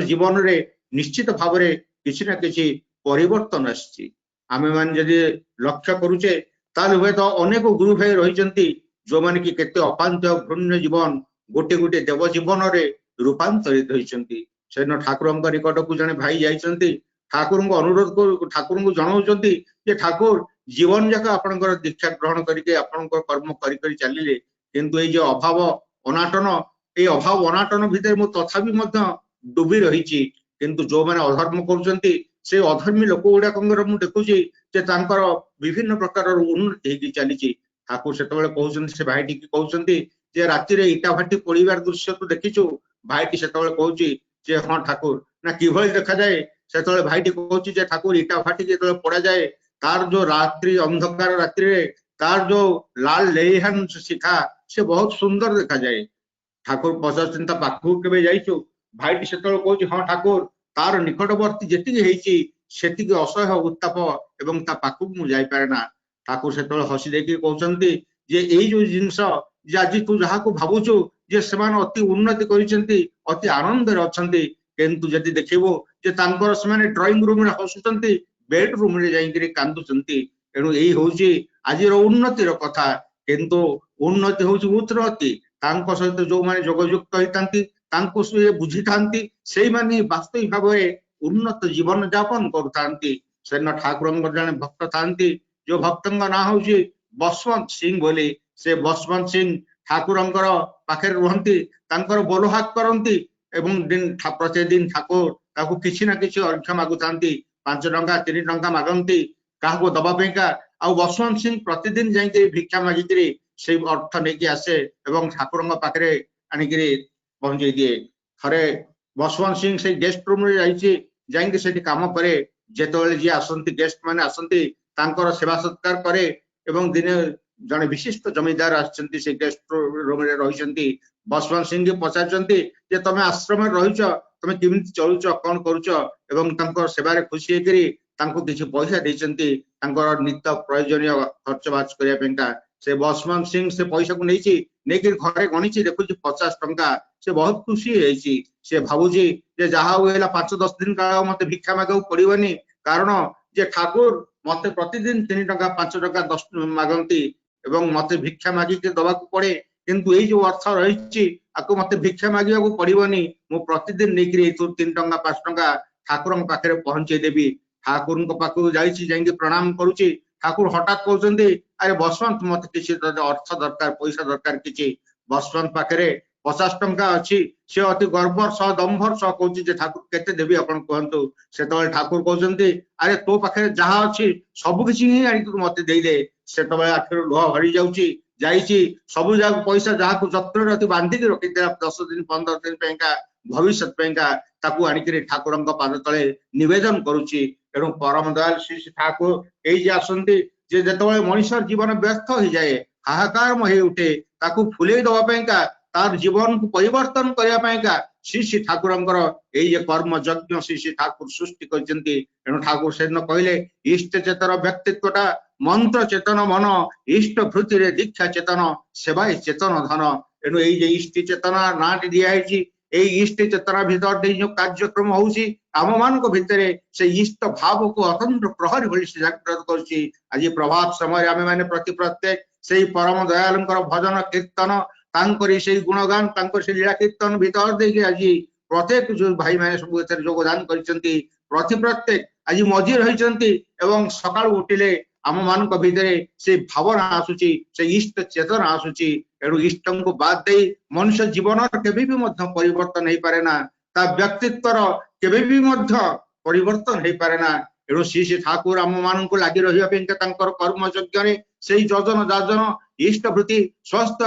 जीवन में निश्चित भाव में किसी ना किसी परिवर्तन आसी आमे मान जदि लक्ष्य करुचे ताले हुए तो अनेक गुरु भाई रही जो माने कि केते अपांत घृण्य जीवन गोटे गोटे देव जीवन रे रूपांतरित होइछंती सेन ठाकुर निकट को जने भाई जाइछंती ठाकुर को अनुरोध को ठाकुर को जणाउछंती जे ठाकुर जीवन जाक आपनकर दीक्षा ग्रहण करके आपनकर कर्म करी करी चलिले किंतु ए जो अभाव अनाटन ए अभाव अनाटन भितर मु तथापि मध्य डुबी रहिछि किंतु जो माने अधर्म करूछंती से अधर्मी लोक गुडा कंगर मु देखुछि जे तांकर विभिन्न प्रकार उन्नति हेकि चलिछि ठाकुर सेतबेले कहउछंती से भाईटी की कहउछंती जे राति रे इटा भाटी पड़िबार दृश्य तो देखिछु भाईटी सेतबेले कहउछि जे हां ठाकुर ना किभଳି देखा जाए सेतबेले भाईटी कहउछि जे ठाकुर इटा भाटी जेतबेले पड़ा जाए तार जो रात्रि अंधकार रात्रि रे तार जो लाल लेहन शिखा से बहुत सुंदर देखा जाए ठाकुर पचास ता पाखु केबे जाइछु भाईटी सेतबेले कहउछि हां ठाकुर तार निकटवर्ती जेतिकी हेछि सेतिकी असह्य उत्ताप एवं ता पाखु मु जाई पारेना ठाकुर सेतबेले हसी देखि कहउछंती जे एई जो जिंस जे आज तू जहा को भाबुछु जे समान अति उन्नति करिसेंती अति आनंद रे अछंती किंतु जदि देखिबो जे तांकर समान ड्राइंग रूम रे हसुचंती बेडरूम रे जाइकरी कांदुचंती एनु एई होउची आज रो उन्नति रो कथा किंतु उन्नति होउची उन्नति तांको सहित जो माने जोगयुक्त होइतांती तांको से बुझितांती सेई माने वास्तविक भाबरे उन्नत जीवन यापन करतांती सेन ठाकुरंग जने भक्त थांती जो भक्तंग ना होउची बसवंत सिंह बोली से बसवंत सिंह ठाकुरंकर पाखे रहंती तांकर बोलहात करंती एवं दिन प्रतिदिन ठाकुर ताकू किछि ना किछि अर्घ्य मागुतांती 5 टंका 3 टंका मागंती काहको दबा पेका आ बसवंत सिंह प्रतिदिन जाइके भिक्षा मागित्री से अर्थ नेकी आसे एवं ठाकुरंग पाखे आनिकरी पहुंचे दिए थरे बसवंत सिंह से गेस्ट रूम रे जाइछि जाइके सेठी काम करे जेतोले जे आसंती गेस्ट माने आसंती तांकर सेवा सत्कार करे एवं दिने जने विशिष्ट जमीदार आछंती से गेस्ट रूम रे रहिसंती बसवंत सिंह के पचारचंती जे तमे आश्रम रे रहिछ तमे किमिति चलुछ कोन करूछ एवं तांकर सेवा रे खुशी हेकरी तांको किछि पैसा देचंती तांकर नित्य प्रयोजनीय खर्च बाच करिया पेंका से बसवंत सिंह से पैसा को नेछि नेकि घरे गणिछि देखुछि 50 टंका से बहुत खुशी हेछि से भाबुजी जे जहा होइला 5-10 दिन काल मते भिक्षा मागौ पड़िबनी कारण जे ठाकुर मते प्रतिदिन 3 टंका 5 टंका 10 मागंती एवं मते भिक्षा मागी के दबा को पड़े किंतु ए जो अर्थ रहिछि आको मते भिक्षा मागिया को पड़िबनी मु प्रतिदिन नेकि 3 टंका 5 टंका ठाकुरन पाखरे पहुंचे देबी ठाकुरन को पाखु जाइछि जाइके प्रणाम करूछि ठाकुर हठात कहउछंती अरे बसवंत मते किछि अर्थ दरकार पैसा दरकार किछि बसवंत पाखरे 50 टंका अछि से अति गर्वर सह दंभर सह कहउछि जे ठाकुर केते देबी आपण कहंतु सेतबेले ठाकुर कहउछंती अरे तो पाखरे जहा अछि सब किछि ही आनि मते देई दे सेतबेले आखिर लोह भरी जाउछि जाइछि सब जाक पैसा जहा को जत्र रे अति बांधी के रखि 10 दिन 15 दिन पेंका भविष्य पेंका ताकू आनिकरी ठाकुरंग पाद तळे निवेदन करूछि एवं परम दयाल श्री ठाकुर एई जे आसंती जे जेतबेले मनुष्य जीवन व्यर्थ हो जाए हाहाकार महे उठे ताकू फुले दवा पेंका तार जीवन को परिवर्तन करिया पेंका श्री ठाकुरंकर एई जे कर्म यज्ञ श्री ठाकुर सृष्टि करजंती एनु ठाकुर सेन कहले इष्ट चेतन व्यक्तित्वटा मंत्र चेतन मन इष्ट भृति रे दीक्षा चेतन सेवाय चेतन धन एनु एई जे इष्ट चेतना नाट दिया है ए इष्ट चेतना भीतर जो कार्यक्रम होउसी आम मान भितर से इष्ट भाव को अतंत्र प्रहरी भली से जागृत करछि आज प्रभात समय आमे माने प्रति प्रत्येक से परम दयालंकर भजन कीर्तन तांकरी से गुणगान तांकर से लीला कीर्तन भीतर देखि आज प्रत्येक जो भाई माने सब एतर योगदान करछंती प्रति प्रत्येक आज मजी रहिछंती एवं सकाळ उठिले आम मान भितर से भावना आसुची से इष्ट चेतना आसुची एणु इष्टं को बाद दे मनुष्य जीवन केबे भी मध्य परिवर्तन नहीं पारे ना ता व्यक्तित्वर केबे भी मध्य परिवर्तन नहीं पारे ना एणु श्री ठाकुर आम मान को लागि रहिया पेंका तांकर कर्म यज्ञ रे सेही जजन जाजन इष्ट वृत्ति स्वस्थ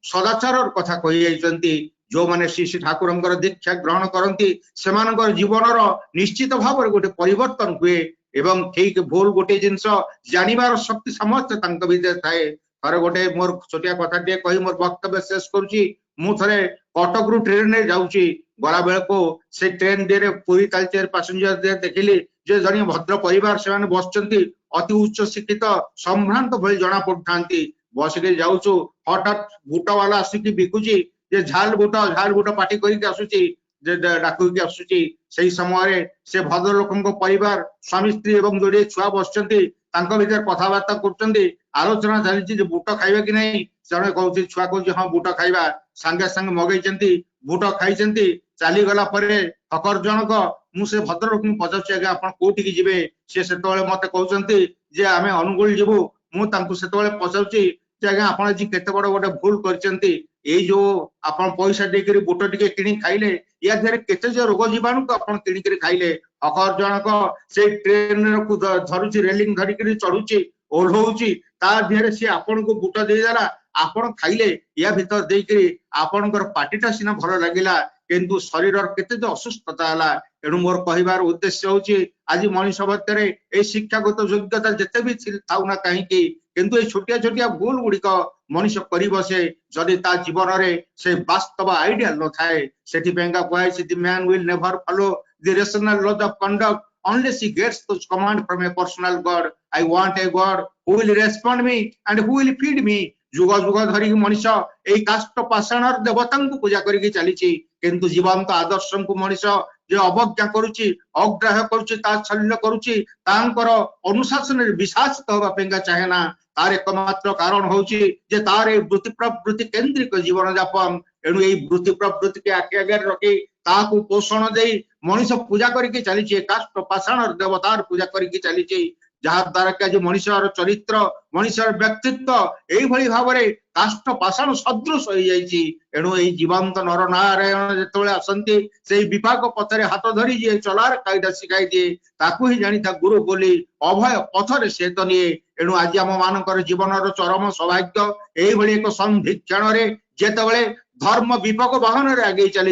सदाचार कथा कहि जाइछंती जो माने श्री ठाकुरंकर दीक्षा ग्रहण करंती सेमानकर जीवनर निश्चित भाव गोटे परिवर्तन हुए एवं ठीक भूल गोटे जिनस जानिबार शक्ति समस्त तांक भीतर थाए थरे गोटे मोर छोटिया कथा टे कहि मोर वक्तव्य शेष करूची मु थरे कटक रु ट्रेन रे जाउची गला बेल को से ट्रेन दे रे पूरी तालचेर पैसेंजर दे देखिली जे जणी भद्र परिवार से माने बसचंती अति उच्च शिक्षित संभ्रांत भली जणा पड़थांती बस के जाउचु हठात गुटा वाला आसी बिकुची जे झाल गुटा पाटी करी आसुची जे डाकू के आसुची सही समय से भद्र लोकन को परिवार स्वामी स्त्री एवं जोड़े छुआ बसचंती तांको भीतर कथाबार्ता करछन्ती आलोचना चलीछि जे बुट खाइबा कि नहीं जने कहउछि छुआ कहउछि हां बुट खाइबा संगे संगे मगैचन्ती बुट खाइचन्ती चाली गला परे हकर जनक मु से भद्रलोक पचारुछि आगे आपण कोठी की जिवे से सेतोळे मते कहउचन्ती जे आमे अनुगुल जिवु मु तांको सेतोळे पचारुछि जे आगे आपण जी केते बड़ गोटे भूल करचन्ती एई जो आपण पैसा देकरी बुट टिके किनी खाइले या देरे केते जे रोग जीवाणु को आपण किनी करी खाइले हकर जनक से ट्रेन रो धरुछि रेलिंग धरि करी चढुछि ओल्हौछि ता देरे से आपण को बुट देई देला आपण खाइले या भीतर देकरी आपणकर पाटीटा सिना भलो लागिला किंतु शरीर केते जो असुस्थता हला एणु मोर कहिबार उद्देश्य होछि आज मनुष्य भीतर ए शिक्षागत योग्यता जते भी थाउ ना काहे कि किंतु ए छोटिया छोटिया भूल गुड़िक मनुष्य कर बसे जदि ता जीवन रे से वास्तव आइडियल न थाए सेठी पेंगा कहै the man will never follow the rational laws of conduct unless he gets those command from a personal god. I want a god who will respond me and who will feed me. जुग जुग धरिक मनुष्य एई काष्ट पाषाणर देवतांकु पूजा करिक चलीछि किंतु जीवंत आदर्शं को मनुष्य जे अवज्ञा करूछि अग्राह्य करूछि ताच्छल्य करूछि तांकर अनुशासन रे विश्वास होबा पेंगा चाहेना तार एकमात्र कारण होछि जे तार ए वृत्ति प्रवृत्ति केंद्रिक जीवन यापन एणु एई वृत्ति प्रवृत्ति के आगे आगे रखी ताकू पोषण देई मनुष्य पूजा करिक चलीछि काष्ट पाषाणर देवतार पूजा करिक चलीछि जहाँ द्वारा कि आज मनुष्यर चरित्र मनुष्यर व्यक्तित्व यही भाव में काष्ट पाषाण सदृश हो जाइए एणु यही जीवंत नर नारायण जो आसती से विपाक पथरे हाथ धरी जी चलार कायदा शिखाई दिए ताकू ही जानी था गुरु बोली अभय पथरे से तो निए एणु आज आम मान जीवन चरम सौभाग्य यही एक संधिक्षण जेतबले धर्म विपक वाहन रे आगे चली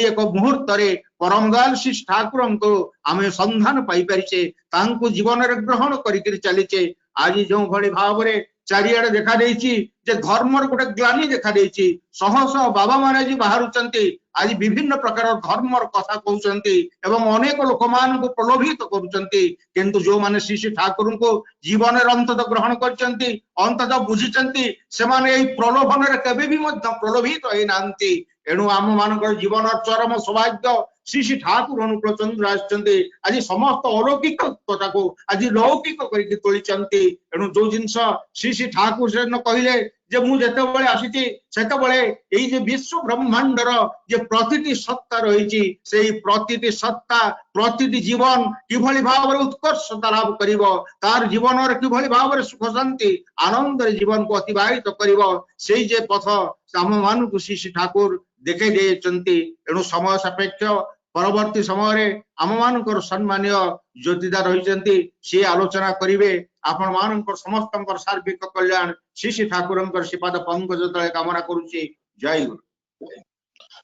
एक मुहूर्त रे परम दयाल श्री ठाकुर को आम संधान पाई परिचे तांको जीवन रे ग्रहण करिक चलीचे आज जो भली भाव रे चारिआडे देखा देइछि जे धर्मर गोटे ग्लानि देखा देइछि शह शह बाबा माने जी बाहरुचंती आज विभिन्न प्रकार धर्मर कथा कहउचंती एवं अनेक लोक मान को प्रलोभित करूचंती किंतु जो माने श्री श्री ठाकुर को जीवन रे अंतत ग्रहण करचंती अंतत बुझिचंती से माने एई प्रलोभन रे केबे भी मध्य प्रलोभित होई नांती एणु आम मानकर जीवन चरम सौभाग्य श्री श्री ठाकुर अनुकूल चंद्र आछंती आज समस्त अलौकिक कथा को आज लौकिक करके तोलिचंती एणु जो जिंस श्री श्री ठाकुर से न कहिले जे मु जेते बळे आसीची सेते बळे एई जे विश्व ब्रह्मांडर जे प्रतिटी सत्ता रहिची सेई प्रतिटी सत्ता प्रतिटी जीवन किभली भाव रे उत्कर्षता लाभ करिवो तार जीवन रे किभली भाव रे सुख शांति आनंद रे जीवन को अतिबाहित करिवो सेई जे पथ आम मान को श्री श्री ठाकुर देखे देचंती एणु समय सापेक्ष परवर्ती समय रे आम मानकर सम्मानीय ज्योतिदार रहिचंती से आलोचना करिवे आपण मानकर समस्तंकर सार्विक कल्याण श्री श्री ठाकुरंकर श्रीपाद पंकज तळे कामना करूची जय गुरु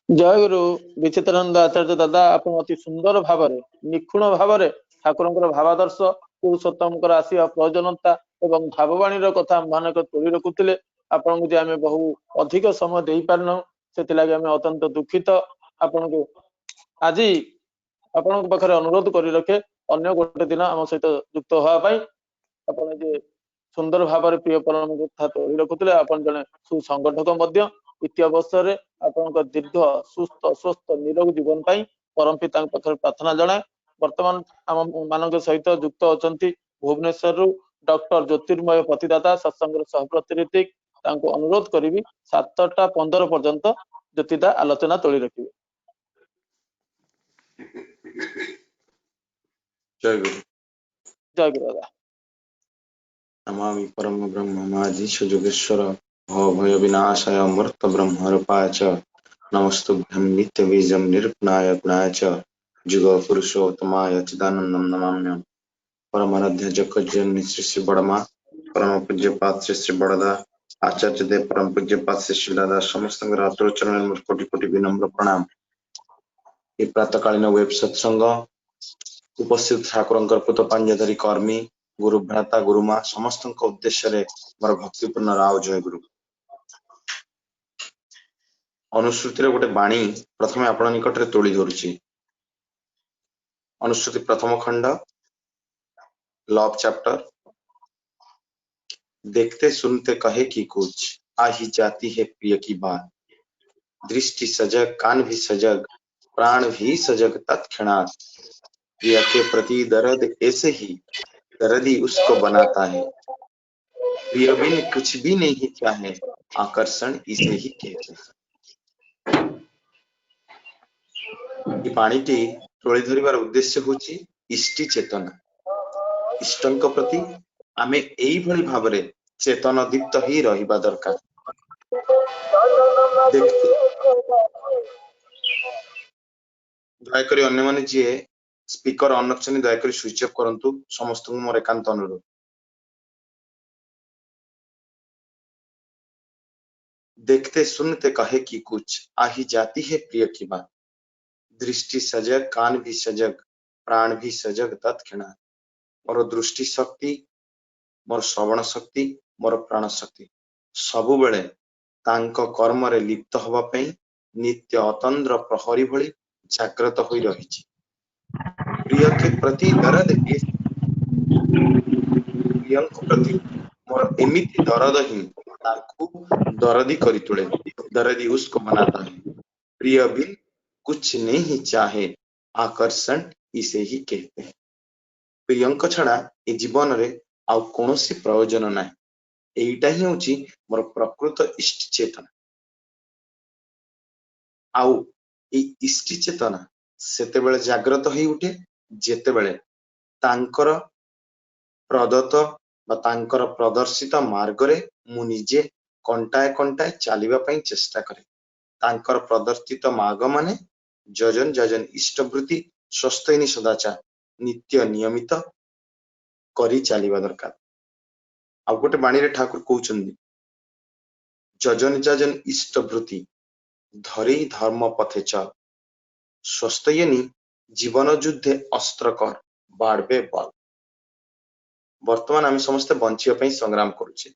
जय गुरु विचित्रानंद आचार्य दादा आपण अति सुंदर भाव रे निखुण भाव रे ठाकुरंकर भावादर्श पुरुषोत्तमकर आसीवा प्रयोजनता एवं भाववाणी रो कथा मानक तोड़ी रखुतिले आपण को जे आमे बहु अधिक समय देई पारनो सेति लागि आमे अत्यंत दुखित आपण को आज आपण पाखरे अनुरोध करी रखे अन्य गोटे दिन आम सहित युक्त होगा पाई आपण जे सुंदर भाव में प्रिय परम कथा तोड़ी रखुते आपण जने सुसंगठक मध्य इति अवसर रे आपण दीर्घ सुस्थ स्वस्थ निरोग जीवन पाई परम पिता पाखरे प्रार्थना जणाए वर्तमान आम मानक सहित युक्त अछंती भुवनेश्वर रु डॉक्टर ज्योतिर्मय पतिदाता सत्संग सहप्रतिनिधि तांको अनुरोध करी 7:15 पर्यंत ज्योतिदा आलोचना तोड़ी रखिबे। जय गुरु जय गुरु दादा। नमामि परम ब्रह्म माजीश जोगेश्वर भय विनाशाय अमृत ब्रह्म रूपाय च नमस्तुभ्यं नित्य बीजं निरुपणाय गुणाय च जुग पुरुषोत्तमाय चिदानंदं नमाम्यहम्। परमाराध्य जगज्जननी श्री श्री बड़मा परम पूज्य पाद श्री श्री बड़दा आचार्य देव परम पूज्य पाद श्री श्री दादा समस्त चरण में कोटि कोटि विनम्र प्रणाम। ये प्रातःकालीन वेब सत्संग उपस्थित ठाकुरंकर पुत पांजधरी कर्मी गुरु भ्राता गुरुमा समस्त उद्देश्य रे मोर भक्तिपूर्ण राव जय गुरु। अनुश्रुति रे गोटे बाणी प्रथमे आपण निकट रे तोली धरुची। अनुश्रुति प्रथम खंड लव चैप्टर देखते सुनते कहे की कुछ आही जाती है प्रिय की बात दृष्टि सजग कान भी सजग प्राण भी सजग तत्क्षणात प्रिय के प्रति दर्द ऐसे ही दर्दी उसको बनाता है, प्रिय बिन कुछ भी नहीं चाहे, आकर्षण इसे ही कहते हैं। ये पाणीटी तोଳି धरिबार उद्देश्य होची इष्टि चेतना। इष्टଙ୍କ प्रति आमे एई भଳି भाबरे चेतन दीप्त ही रहिबा दरकार। देखते दयाकरी अन्य माने जे स्पीकर ऑन रखछनी दयाकरी स्विच ऑफ करंतु, समस्त मोर एकांत अनुरोध। देखते सुनते कहे कि कुछ आही जाती है प्रिय की बात, दृष्टि सजग कान भी सजग प्राण भी सजग तत्क्षणात। मोर दृष्टि शक्ति, मोर श्रवण शक्ति, मोर प्राण शक्ति सबु बेले तांको कर्म रे लिप्त हवा पई नित्य अतंद्र प्रहरी भली जागृत होई रहिछि। प्रिय के प्रति दरद ए प्रियंक प्रति मोर एमिति दरद ही तांको दरदी करी तुले। दरदी उसको बनाता है, प्रिय बिन कुछ नहीं चाहे, आकर्षण इसे ही कहते हैं। प्रियंक छड़ा ए जीवन रे आउ कोनोसी प्रयोजन नाही। एइटा ही होची मोर प्रकृत इष्ट चेतना। आउ ए इष्ट चेतना सेते बेले जागृत होई उठे जेते बेले तांकर प्रदत्त बा तांकर प्रदर्शित मार्ग रे मु निजे कंटाए कंटाए चलिबा पई चेष्टा करे। तांकर प्रदर्शित मार्ग माने जजन जजन इष्टवृत्ति स्वस्थैनी सदाचार नित्य नियमित करी चलिबा दरकार। आ गोटे बाणी रे ठाकुर कहउछन्ती जजन जजन इष्टवृत्ति धरी धर्म पथे चल, स्वस्थयनी जीवन युद्धे अस्त्र कर बाड़बे बल। वर्तमान आम समस्ते बंचिया पई संग्राम करूछे।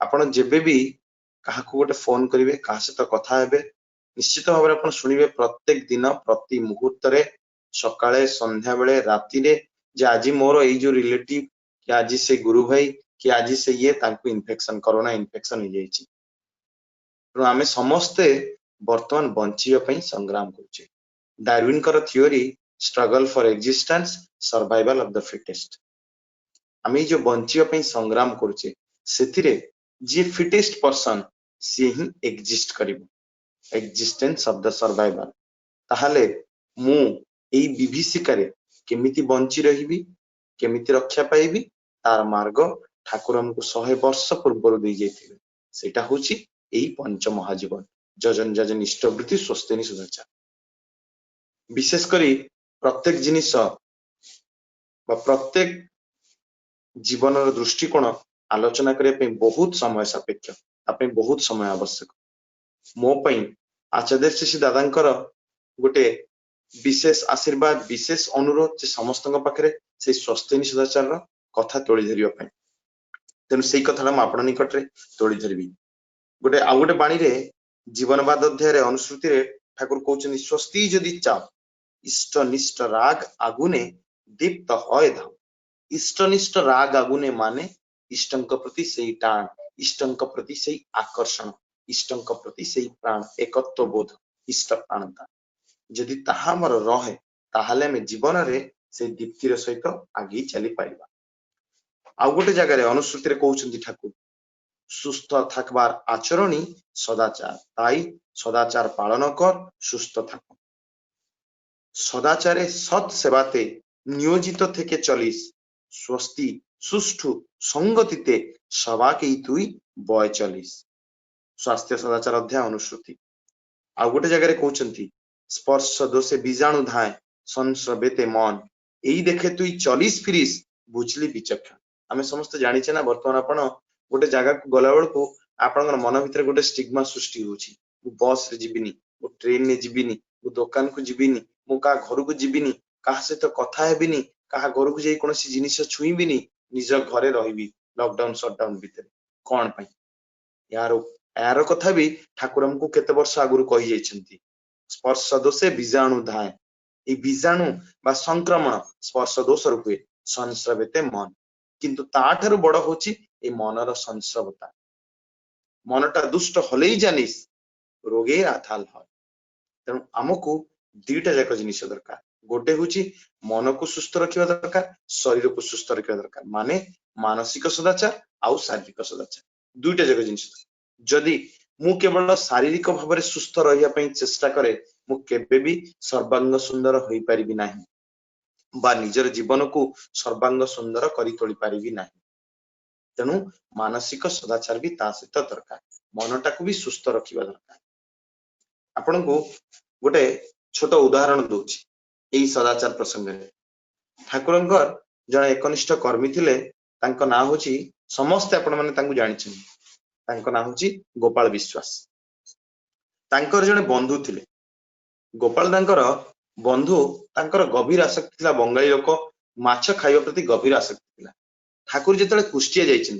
आपण जेबे भी काहाकू गोटे फोन करिवे, काहा सहित कथा हेबे, निश्चित भाव आपण सुनिबे प्रत्येक दिन प्रति मुहूर्त रे सकाळे संध्या बेले राति रे जे आज मोर एई जो रिलेटिव कि आज से गुरु भाई कि आज से ये तांको इन्फेक्शन कोरोना इन्फेक्शन हो जाइछि। तो आमे समस्ते वर्तमान बंचिया पई संग्राम करूछे। डार्विन कर theory struggle for existence survival of the fittest. आमे जो बंचिया पई संग्राम करूछे सेथिरे जे फिटेस्ट पर्सन से ही एक्जिस्ट करिवो, एक्जिस्टेंस ऑफ द सर्वाइवल। ताहाले मु एई विभीषिकारे केमिति बंची रहिबी, केमिति रक्षा पाइबी, तार मार्ग ठाकुर हमको 100 वर्ष पूर्व दे जाइथिले। सेटा होची एई पंच महाजीवन जजन जजन इष्टवृत्ति स्वस्थेनी सदाचार। विशेष करी प्रत्येक जिनिस बा प्रत्येक जीवन दृष्टिकोण आलोचना करने बहुत समय सापेक्ष, तापे बहुत समय आवश्यक। मो पई आचार्य श्री दादांकर गोटे विशेष आशीर्वाद विशेष अनुरोध जे समस्त पाखरे से स्वस्थेनी सदाचार कथा तोली धरिया पई। तेनु सेई कथा म आपण निकट रे तोली धरिबी। गोटे आ गोटे बाणी रे जीवनवाद अध्याय रे अनुश्रुति रे ठाकुर कहउछन स्वस्ति जदि चाओ इष्ट निष्ठ राग आगुने दीप्त होय धाव। इष्ट निष्ठ राग आगुने माने इष्टंक प्रति सेई टाण, इष्टंक प्रति सेई आकर्षण, इष्टंक प्रति सेई प्राण एकत्व बोध इष्ट प्राणता जदि ताहा हमर रहे ताहाले में जीवन रे से दीप्तिर सहित आगे चली पाइबा। आ गोटे जगह रे अनुश्रुति रे कहउछन्ती ठाकुर सुस्थ थाकबार आचरणी सदाचार, ताई सदाचार पालन कर सुस्थ थाक। सदाचारे सৎ सेवाते नियोजित থেকে চলিস, স্বস্তি সুষ্ঠু সঙ্গতিতে সবাকেই তুই বয় চলিস। स्वास्थ्य सदाचार अध्याय अनुश्रुति। आ गोटे जगह रे कहउछन्ती स्पर्श दोषे बीजाणु धाय संस्रवेते मन, एई देखे तुई चलिस फिरिस बुझली विचक्षण। आमे समस्त जानिछे ना वर्तमान आपण गोटे जगह को गला बेलको आपनकर मन भितर गोटे स्टिग्मा सृष्टि होची। बस रे जिबिनी, ट्रेन रे जिबिनी, दुकान को जिबिनी, मु का घर को जिबिनी, काहा सहित कथा हेबिनी, काहा घर को जाई कोनोसी जिनिस छुईबिनी, निज घरे रहिबी लॉकडाउन शटडाउन भितर। कोन पई यार कथा भी ठाकुर हमको केते वर्ष आगुरु कहि जाइछन्ती। स्पर्श दोषे बीजाणु धाय, ए बीजाणु बा संक्रमण स्पर्श दोष रूपे संस्रवेते मन, किंतु ताठारु बड़ होची ए मनर संस्रवता। मनटा दुष्ट हलेई जानिस रोगे आथाल হয়। तेणु आमको दुईटा जाक जिनिस दरकार, गोटे हूँ मन को सुस्थ रखा दरकार, शरीर को सुस्थ रखा दरकार, माने मानसिक सदाचार आउ शारीरिक सदाचार दुईटा जगह जिनस। जदि मु केवल शारीरिक भाव में सुस्थ रही चेष्टा करे मु केबे भी सर्वांग सुंदर हो पारिबि नाही बा निजर जीवन को सर्वांग सुंदर करी तोली पारिबि नाही। तेणु मानसिक सदाचार भी ता सहित दरकार, मनटा को भी सुस्थ रखिबा दरकार। आपण को गोटे छोट उदाहरण दूची एई सदाचार प्रसंग में। ठाकुरंकर जने एकनिष्ठ कर्मी थिले, तांको ना होची समस्त आपण माने तांको जानिछन, तांको ना होची गोपाल विश्वास। तांकर जने बंधु थिले, गोपाल तांकर बंधु, तांकर गभीर आसक्ति थिला बंगाली लोक माछ खाइबा प्रति गभीर आसक्ति थिला। ठाकुर जेतले कुष्टिया जाइछन,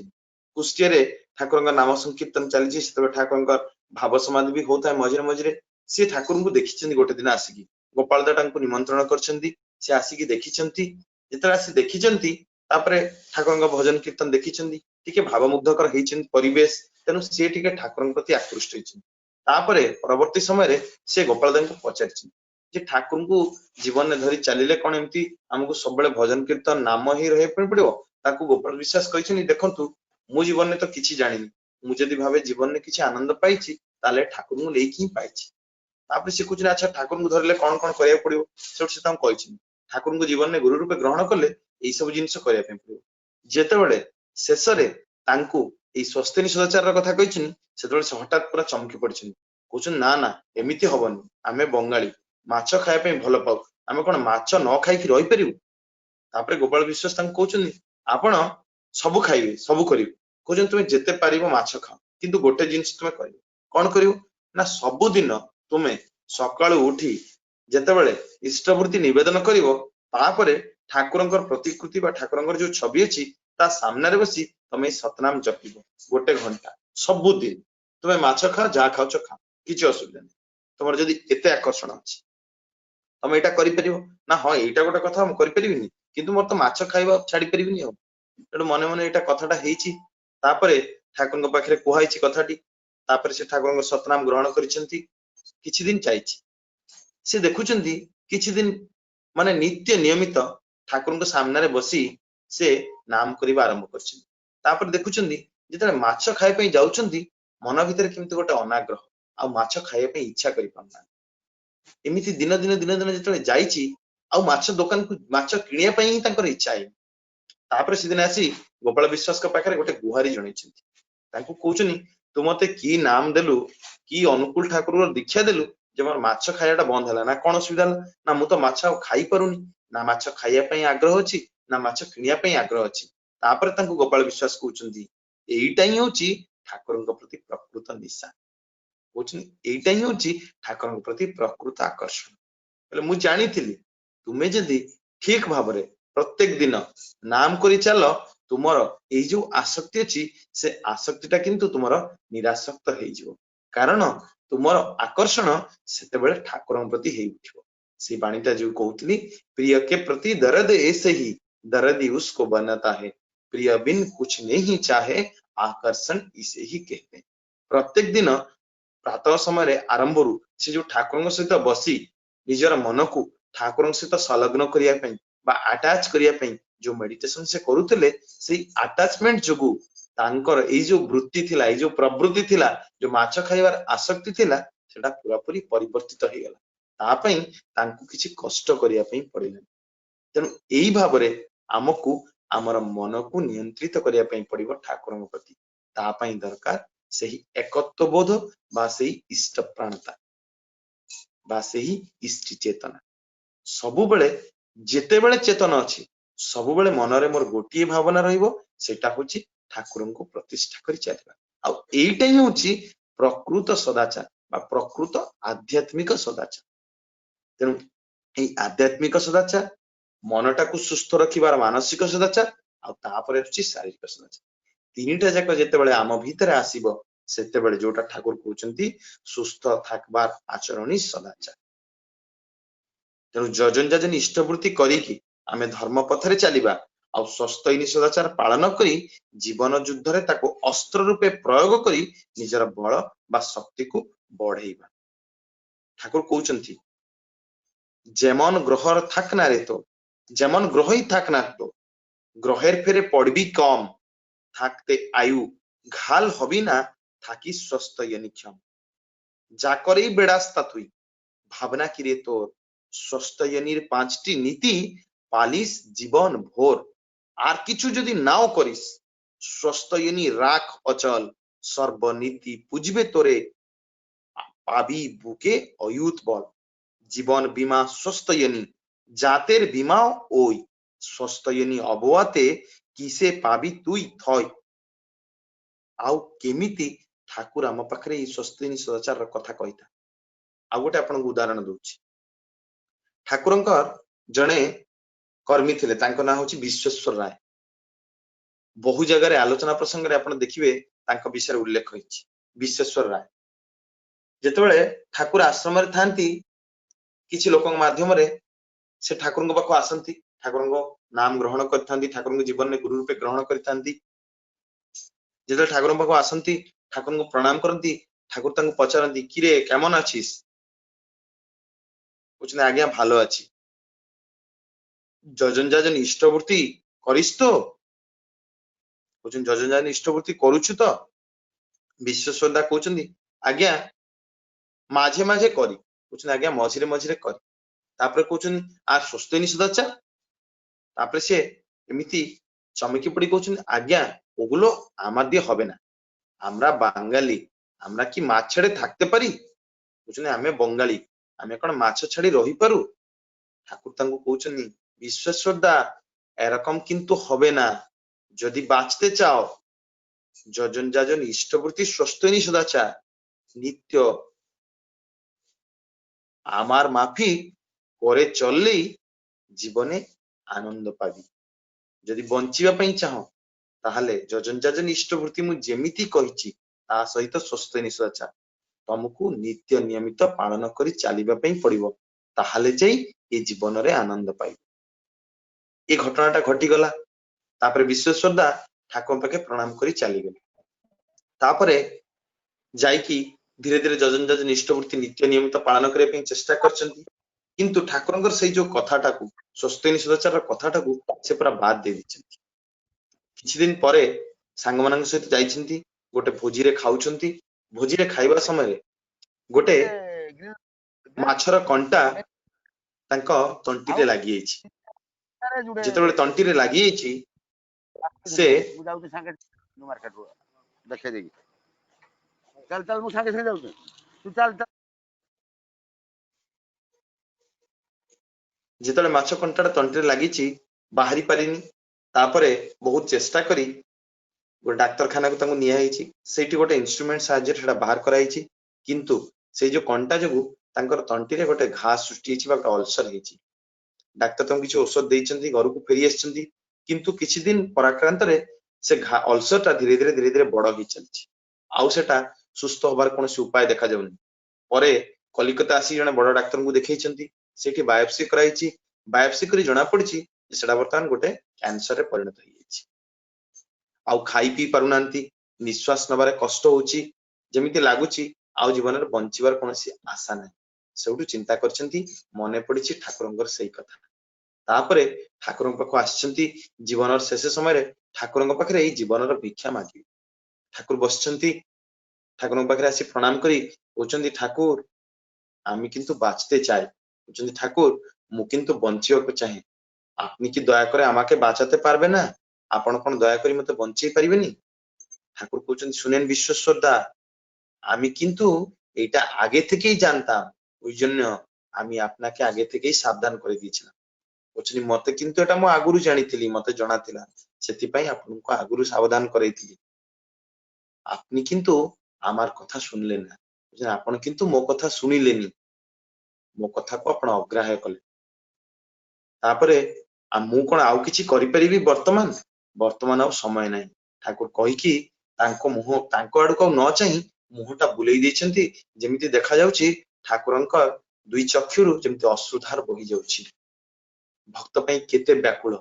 कुष्टिया रे ठाकुरंकर नाम संकीर्तन चलीछि, सेतबे ठाकुरंकर भाव समाधि भी होता है मझिरे मझिरे। से ठाकुर को देखिछन गोटे दिन आसिकी, गोपाल दा तांको निमंत्रण करछन्ती, से आसिकी देखिछन्ती। जेतले आसी देखिछन्ती तापरे ठाकुरंकर भजन कीर्तन देखिछन्ती, टिके भावमुग्धकर हेइछन परिवेश, तेनु से टिके ठाकुरंकर प्रति आकृष्ट हेइछन। तापरे परवर्ती समय रे से गोपाल दा को पचारिछन जे ठाकुर को जीवन में धरी चलिले कोन एमती हमको सबले भजन कीर्तन नाम ही रहे पड़िबो। ताकू गोपाल विश्वास कहिछनी, देखंतु मु जीवन में तो किछि जानिनी, मु जदि भावे जीवन में किछि आनंद पाइछि ताले ठाकुर को लेकी ही पाइछि। तापर से कुछ अच्छा ठाकुर को धरले कोन कोन करिया पड़िबो से ताम कहिछनी। ठाकुर को जीवन में गुरु रूपे ग्रहण कले एई सब जिंस करिया पे पड़िबो। जेतेबेले शेष रे तांकू एई स्वस्तिनी सदाचार र कथा कहिछनी, सेतेबेले से हठात पूरा चमकी पड़िछनी, कहछन ना ना एमिति हबनी, आमे बंगाली माछ खाया पे भल पाऊ, आमे कोन माछ न खाई कि रहि परिबो। तापर गोपाल विश्वास तांको कहछन आपण सब खाइबे सब करिवे, कहछन तुमे जेते पारिबो माछ खाओ, किंतु गोटे जिंस तुमे करिवो कोन करिवो ना सब दिन तुमे सकाळु उठी जेतेबेले इष्टवृत्ति निवेदन करिवो, तापरे ठाकुरंकर प्रतिकृति बा ठाकुरंकर जो छवि अछि ता सामने रे बसी तमे सतनाम जपिबो गोटे घंटा सब दिन। तुमे माछ खाओ जा खाओ खाओ, किछि असुविधा नै। तमर जदि एते आकर्षण अछि तमे एटा करि परिबो ना, हां एटा गोटे कथा हम करि परिबिनी, किंतु मोर तो माछ खाइबा छाडी परिबिनी हो। एटु मने मने एटा कथाटा हेइछि। तापरे ठाकुरंक पाखरे कुहाइछि कथाटी, तापरे से ठाकुरंक सतनाम ग्रहण करिसंती। किछि दिन चाइछि, से देखुचंती किछि दिन माने नित्य नियमित ठाकुरंक सामने रे बसी से नाम करिबा आरंभ करछन। तापर देखुचंती जेतले माछ खाइ पई जाउचंती मन भितर केमति गोटे अनाग्रह आ माछ खाइ पई इच्छा करि पन्ना। एमिति दिन दिन दिन दिन जेतले जाइछि आ माछ दुकान को माछ किनिया पई ही तांकर इच्छा है। तापर से दिन आसी गोपाल विश्वास का पाखरे गोटे गुहारी जणैछंती, तांको कहउचनी तू मते की नाम देलु, की अनुकूल ठाकुर दीक्षा देलु जे मोर माछ खायाटा बंद हला ना, कोन असुविधा ना, मु तो माछ खाई परुनी ना, माछ खाइया पई आग्रह अछि ना माछ किनिया पई आग्रह अछि। तापर तांको गोपाल विश्वास कहउचंती एइटा ही होची ठाकुरंक प्रति प्रकृत निशा, कहउचनी एइटा ही होची ठाकुरंक प्रति प्रकृत आकर्षण। बोले मु जानिथिली तुमे जदि ठीक भाबरे प्रत्येक दिन नाम करि चाल, तुमर एई जो आसक्ति अछि से आसक्तिटा किंतु तुमर निरासक्त हेइ जिवो, कारण तुमर आकर्षण सेतेबेले ठाकुरन प्रति हेइ उठिबो। से बाणीटा जो कहउतली, प्रिय के प्रति दर्द ऐसे ही दर्दी उसको बनता है, प्रिय बिन कुछ नहीं चाहे आकर्षण इसे ही कहते। प्रत्येक दिन प्रातः समय आरंभरू से जो ठाकुर सहित बसी निजर मन को ठाकुर सहित संलग्न करिया पई बा अटैच करिया पई जो मेडिटेशन से करूतले, से अटैचमेंट जोगु तांकर एई जो वृत्ति थिला, एई जो प्रवृत्ति थिला, जो माछ खाइबार आसक्ति थिला, सेटा पूरा पूरी परिवर्तित हो गेला। ता पई तांको किछि कष्ट करिया पई पड़िला। तेनु एई भाबरे हमकु हमर मन को नियंत्रित करिया पई पड़िबो ठाकुरन प्रति। ता पई दरकार सेही एकत्व बोध बा सेही इष्ट प्राणता बा सेही इष्ट चेतना। सबु बेले जेते बेले चेतन अछि सबु बेले मनरे मोर गोटिए भावना रहिबो, सेटा होची ठाकुरन को प्रतिष्ठा करि चालिबा। आ एइटा ही होची प्रकृत सदाचार बा प्रकृत आध्यात्मिक सदाचार। तेनु एई आध्यात्मिक सदाचार मनटा को सुस्थ रखिबार मानसिक सदाचार आ तापरे होची शारीरिक सदाचार। तीनटा जाक जेते बेले आम भीतर आसीबो सेते बेले जोटा ठाकुर कहउचंती सुस्थ थाकबार आचरणी सदाचार। तेणु जजन जजन इष्टवृत्ति करिकी आमे धर्म पथरे चलिबा आ स्वस्थ सदाचार पालन करी जीवन युद्ध रे ताको अस्त्र रूपे प्रयोग करी निजर बल बा शक्ति को बढ़ेइबा। ठाकुर कहउचंती যেমন গ্রহর থাক না রে তো, যেমন গ্রহই থাক না তো, গ্রহের ফেরে পড়বি কম, থাকতে আয়ু ঘাল হবি না, থাকি স্বস্ত ক্ষম। যা করেই বেড়াস তা তুই, ভাবনা কি রে তোর, স্বস্তায়নীর 5টি নীতি পালিস জীবন ভোর। আর কিছু যদি নাও করিস, স্বস্তায়নী রাখ অচল, সর্বনীতি পুজবে তোরে, পাবি বুকে অয়ুত বল। জীবন বীমা স্বস্তায়নী, জাতের বীমাও ওই, স্বস্তায়নী অবয়াতে কিসে পাবি তুই থয়। ଆଉ କେମିତି ଠାକୁର ଆମ ପାଖରେ ଏଇ ସ୍ୱସ୍ତିନୀ ସଦାଚାରର କଥା କହିଥା। ଆଉ ଗୋଟେ ଆପଣଙ୍କୁ ଉଦାହରଣ ଦଉଛି। ଠାକୁରଙ୍କର ଜଣେ କର୍ମୀ ଥିଲେ, ତାଙ୍କ ନାଁ ହଉଛି ବିଶ୍ବେଶ୍ୱର ରାୟ। ବହୁ ଜାଗାରେ ଆଲୋଚନା ପ୍ରସଙ୍ଗରେ ଆପଣ ଦେଖିବେ ତାଙ୍କ ବିଷୟରେ ଉଲ୍ଲେଖ ହୋଇଛି। ବିଶ୍ବେଶ୍ୱର ରାୟ ଯେତେବେଳେ ଠାକୁର ଆଶ୍ରମରେ ଥାନ୍ତି, କିଛି ଲୋକଙ୍କ ମାଧ୍ୟମରେ ସେ ଠାକୁରଙ୍କ ପାଖକୁ ଆସନ୍ତି, ଠାକୁରଙ୍କ ନାମ ଗ୍ରହଣ କରିଥାନ୍ତି, ଠାକୁରଙ୍କ ଜୀବନରେ ଗୁରୁ ରୂପେ ଗ୍ରହଣ କରିଥାନ୍ତି। ଯେତେବେଳେ ଠାକୁରଙ୍କ ପାଖକୁ ଆସନ୍ତି, ଠାକୁରଙ୍କୁ ପ୍ରଣାମ କରନ୍ତି, ଠାକୁର ତାଙ୍କୁ ପଚାରନ୍ତି, କିରେ କେମନ ଅଛିସ୍? କହୁଛନ୍ତି ଆଜ୍ଞା ভালো আছি। যজন যাজন ইষ্টবূর্তি করিস তো? কହୁଛନ୍ତି যজন যাজন ইষ্টবূর্তি କରୁଛୁ ତ? ବିଶ୍ବେଶ୍ୱର ଦା କହୁଛନ୍ତି ଆଜ୍ଞା ମାଝେ ମାଝେ କରି। କହୁଛନ୍ତି ଆଜ୍ଞା ମଝିରେ ମଝିରେ କରି। ତାପରେ କହୁଛନ୍ତି আর ସ୍ୱସ୍ତିନୀ সদাচার? তারপরে সে এমনি চমকি পড়ি কହୁଛନ୍ତି আজ্ঞা ওগুলো আমার দিয়ে হবে না, আমরা বাঙালি, আমরা কি মাছ ছেড়ে থাকতে পারি? কହୁଛନ୍ତି ଆମେ ବଙ୍ଗାଳୀ, ଆମେ କଣ ମାଛ ଛାଡି ରହିପାରୁ? ঠাকুর তাଙ୍କୁ কହୁଛନ୍ତି বিশ্বেশ্বর দা এরকম কিন্তু হবে না, যদি বাঁচতে চাও যজন যাজন ইষ্টবূর্তি স্বস্তিনী সদাচার নিত্য আমার মাফিক করে চললেই জীবনে আনন্দ পাবি। যদি বଞ୍ଚିବା ପାଇଁ ଚାହଁ ତାହେଲେ ଯজন ଯାଜନ ଇଷ୍ଟବୃତ୍ତି ମୁଁ ଯେମିତି କହିଛି ତା ସହିତ ସ୍ୱସ୍ତିନୀ ସଦାଚାର ତମକୁ ନିତ୍ୟ ନିୟମିତ ପାଳନ କରି ଚାଲିବା ପାଇଁ ପଡିବ, ତାହେଲେ ଯାଇ ଏ ଜୀବନରେ ଆନନ୍ଦ ପାଇବ। ଏ ଘଟଣାଟା ଘଟିଗଲା। ତାପରେ ବିଶ୍ବେଶ୍ୱର ଦା ଠାକୁରଙ୍କ ପାଖେ ପ୍ରଣାମ କରି ଚାଲିଗଲେ। ତାପରେ ଯାଇକି ଧୀରେ ଧୀରେ ଯজন ଯାଜନ ଇଷ୍ଟବୃତ୍ତି ନିତ୍ୟ ନିୟମିତ ପାଳନ କରିବା ପାଇଁ ଚେଷ୍ଟା କରିଛନ୍ତି, କିନ୍ତୁ ଠାକୁରଙ୍କର ସେଇ ଯୋଉ କଥାଟାକୁ, ସ୍ୱସ୍ତିନୀ ସଦାଚାରର କଥାଟାକୁ ସେ ପୁରା ବାଦ ଦେଇ ଦେଇଛନ୍ତି। କିଛି ଦିନ ପରେ ସାଙ୍ଗମାନଙ୍କ ସହିତ ଯାଇଛନ୍ତି, ଗୋଟେ ଭୋଜିରେ ଖାଉଛନ୍ତି। ଭୋଜିରେ ଖାଇବା ସମୟରେ ଗୋଟେ ମାଛର କଣ୍ଟା ତାଙ୍କ ତଣ୍ଟିରେ ଲାଗିଯାଇଛି। ଯେତେବେଳେ ତଣ୍ଟିରେ ଲାଗିଯାଇଛି ସେ ଯେତେବେଳେ ମାଛ କଣ୍ଟାଟା ତଣ୍ଟିରେ ଲାଗିଛି ବାହାରି ପାରିନି। ତାପରେ ବହୁତ ଚେଷ୍ଟା କରି ଗୋଟେ ଡାକ୍ତରଖାନାକୁ ତାଙ୍କୁ ନିଆହେଇଛି। ସେଇଠି ଗୋଟେ ଇନଷ୍ଟ୍ରୁମେଣ୍ଟ ସାହାଯ୍ୟରେ ସେଟା ବାହାର କରାଯାଇଛି, କିନ୍ତୁ ସେଇ ଯୋଉ କଣ୍ଟା ଯୋଗୁ ତାଙ୍କର ତଣ୍ଟିରେ ଗୋଟେ ଘା ସୃଷ୍ଟି ହେଇଛି ବା ଗୋଟେ ଅଲସର ହେଇଛି। ଡାକ୍ତର ତାଙ୍କୁ କିଛି ଔଷଧ ଦେଇଛନ୍ତି, ଘରକୁ ଫେରି ଆସିଛନ୍ତି, କିନ୍ତୁ କିଛି ଦିନ ପରାକ୍ରାନ୍ତରେ ସେ ଅଲସରଟା ଧୀରେ ଧୀରେ ବଡ ହେଇ ଚାଲିଛି। ଆଉ ସେଟା ସୁସ୍ଥ ହବାର କୌଣସି ଉପାୟ ଦେଖାଯାଉନି। ପରେ କଲିକତା ଆସି ଜଣେ ବଡ ଡାକ୍ତରଙ୍କୁ ଦେଖେଇଛନ୍ତି, ସେଠି ବାୟୋପ୍ସି କରାଇଛି। ବାୟୋପ୍ସି କରି ଜଣା ପଡିଛି ଯେ ସେଟା ବର୍ତ୍ତମାନ ଗୋଟେ କ୍ୟାନ୍ସରରେ ପରିଣତ ହେଇଯାଇଛି। ଆଉ ଖାଇ ପିଇ ପାରୁନାହାନ୍ତି, ନିଶ୍ୱାସ ନେବାରେ କଷ୍ଟ ହଉଛି, ଯେମିତି ଲାଗୁଛି ଆଉ ଜୀବନରେ ବଞ୍ଚିବାର କୌଣସି ଆଶା ନାହିଁ। ସେଉଠୁ ଚିନ୍ତା କରିଛନ୍ତି, ମନେ ପଡିଛି ଠାକୁରଙ୍କର ସେଇ କଥା। ତାପରେ ଠାକୁରଙ୍କ ପାଖକୁ ଆସିଛନ୍ତି। ଜୀବନର ଶେଷ ସମୟରେ ଠାକୁରଙ୍କ ପାଖରେ ଏଇ ଜୀବନର ଭିକ୍ଷା ମାଗିବେ। ଠାକୁର ବସିଛନ୍ତି, ଠାକୁରଙ୍କ ପାଖରେ ଆସି ପ୍ରଣାମ କରି কହୁଛନ୍ତି ঠাকুর আমি কিন্তু বাঁচতে চাই। বলছেন ঠাকুর ମୁଁ কিন্তু বঞ্চিବାକୁ চাহে, আপনি কি দয়া করে আমাকে বাঁচাতে পারবে না? ଆପଣ কোন দয়া করে মতে বঞ্চিয়ে পারিবেনি? ঠাকুর কହୁଛନ୍ତି শুনেন বিশ্বেশ্বর দা, আমি কিন্তু এটা আগে থেকেই জানতাম, ওই জন্য আমি আপনাকে আগে থেকেই সাবধান করে দিয়েছিলাম। বলছেন মতে কিন্তু এটা ମୁଁ ଆଗରୁ ଜାଣିଥିଲି, ମତେ ଜଣା ଥିଲା, ସେଥିପାଇଁ ଆପଣଙ୍କୁ ଆଗରୁ ସାବଧାନ କରେଇଥିଲି। আপনি কিন্তু আমার কথা শুনলেন না। ଆପଣ କିନ୍ତୁ ମୋ କଥା ଶୁଣିଲେନି, ମୋ କଥାକୁ ଆପଣ ଅଗ୍ରାହ୍ୟ କଲେ। ତାପରେ ମୁଁ କଣ ଆଉ କିଛି କରିପାରିବି? ବର୍ତ୍ତମାନ ଆଉ ସମୟ ନାହିଁ। ଠାକୁର କହିକି ତାଙ୍କ ଆଡକୁ ଆଉ ନ ଚାହିଁ ମୁହଁଟା ବୁଲେଇ ଦେଇଛନ୍ତି। ଯେମିତି ଦେଖାଯାଉଛି ଠାକୁରଙ୍କ ଦୁଇ ଚକ୍ଷୁରୁ ଯେମିତି ଅଶ୍ରୁଧାର ବୋହି ଯାଉଛି। ଭକ୍ତ ପାଇଁ କେତେ ବ୍ୟାକୁଳ,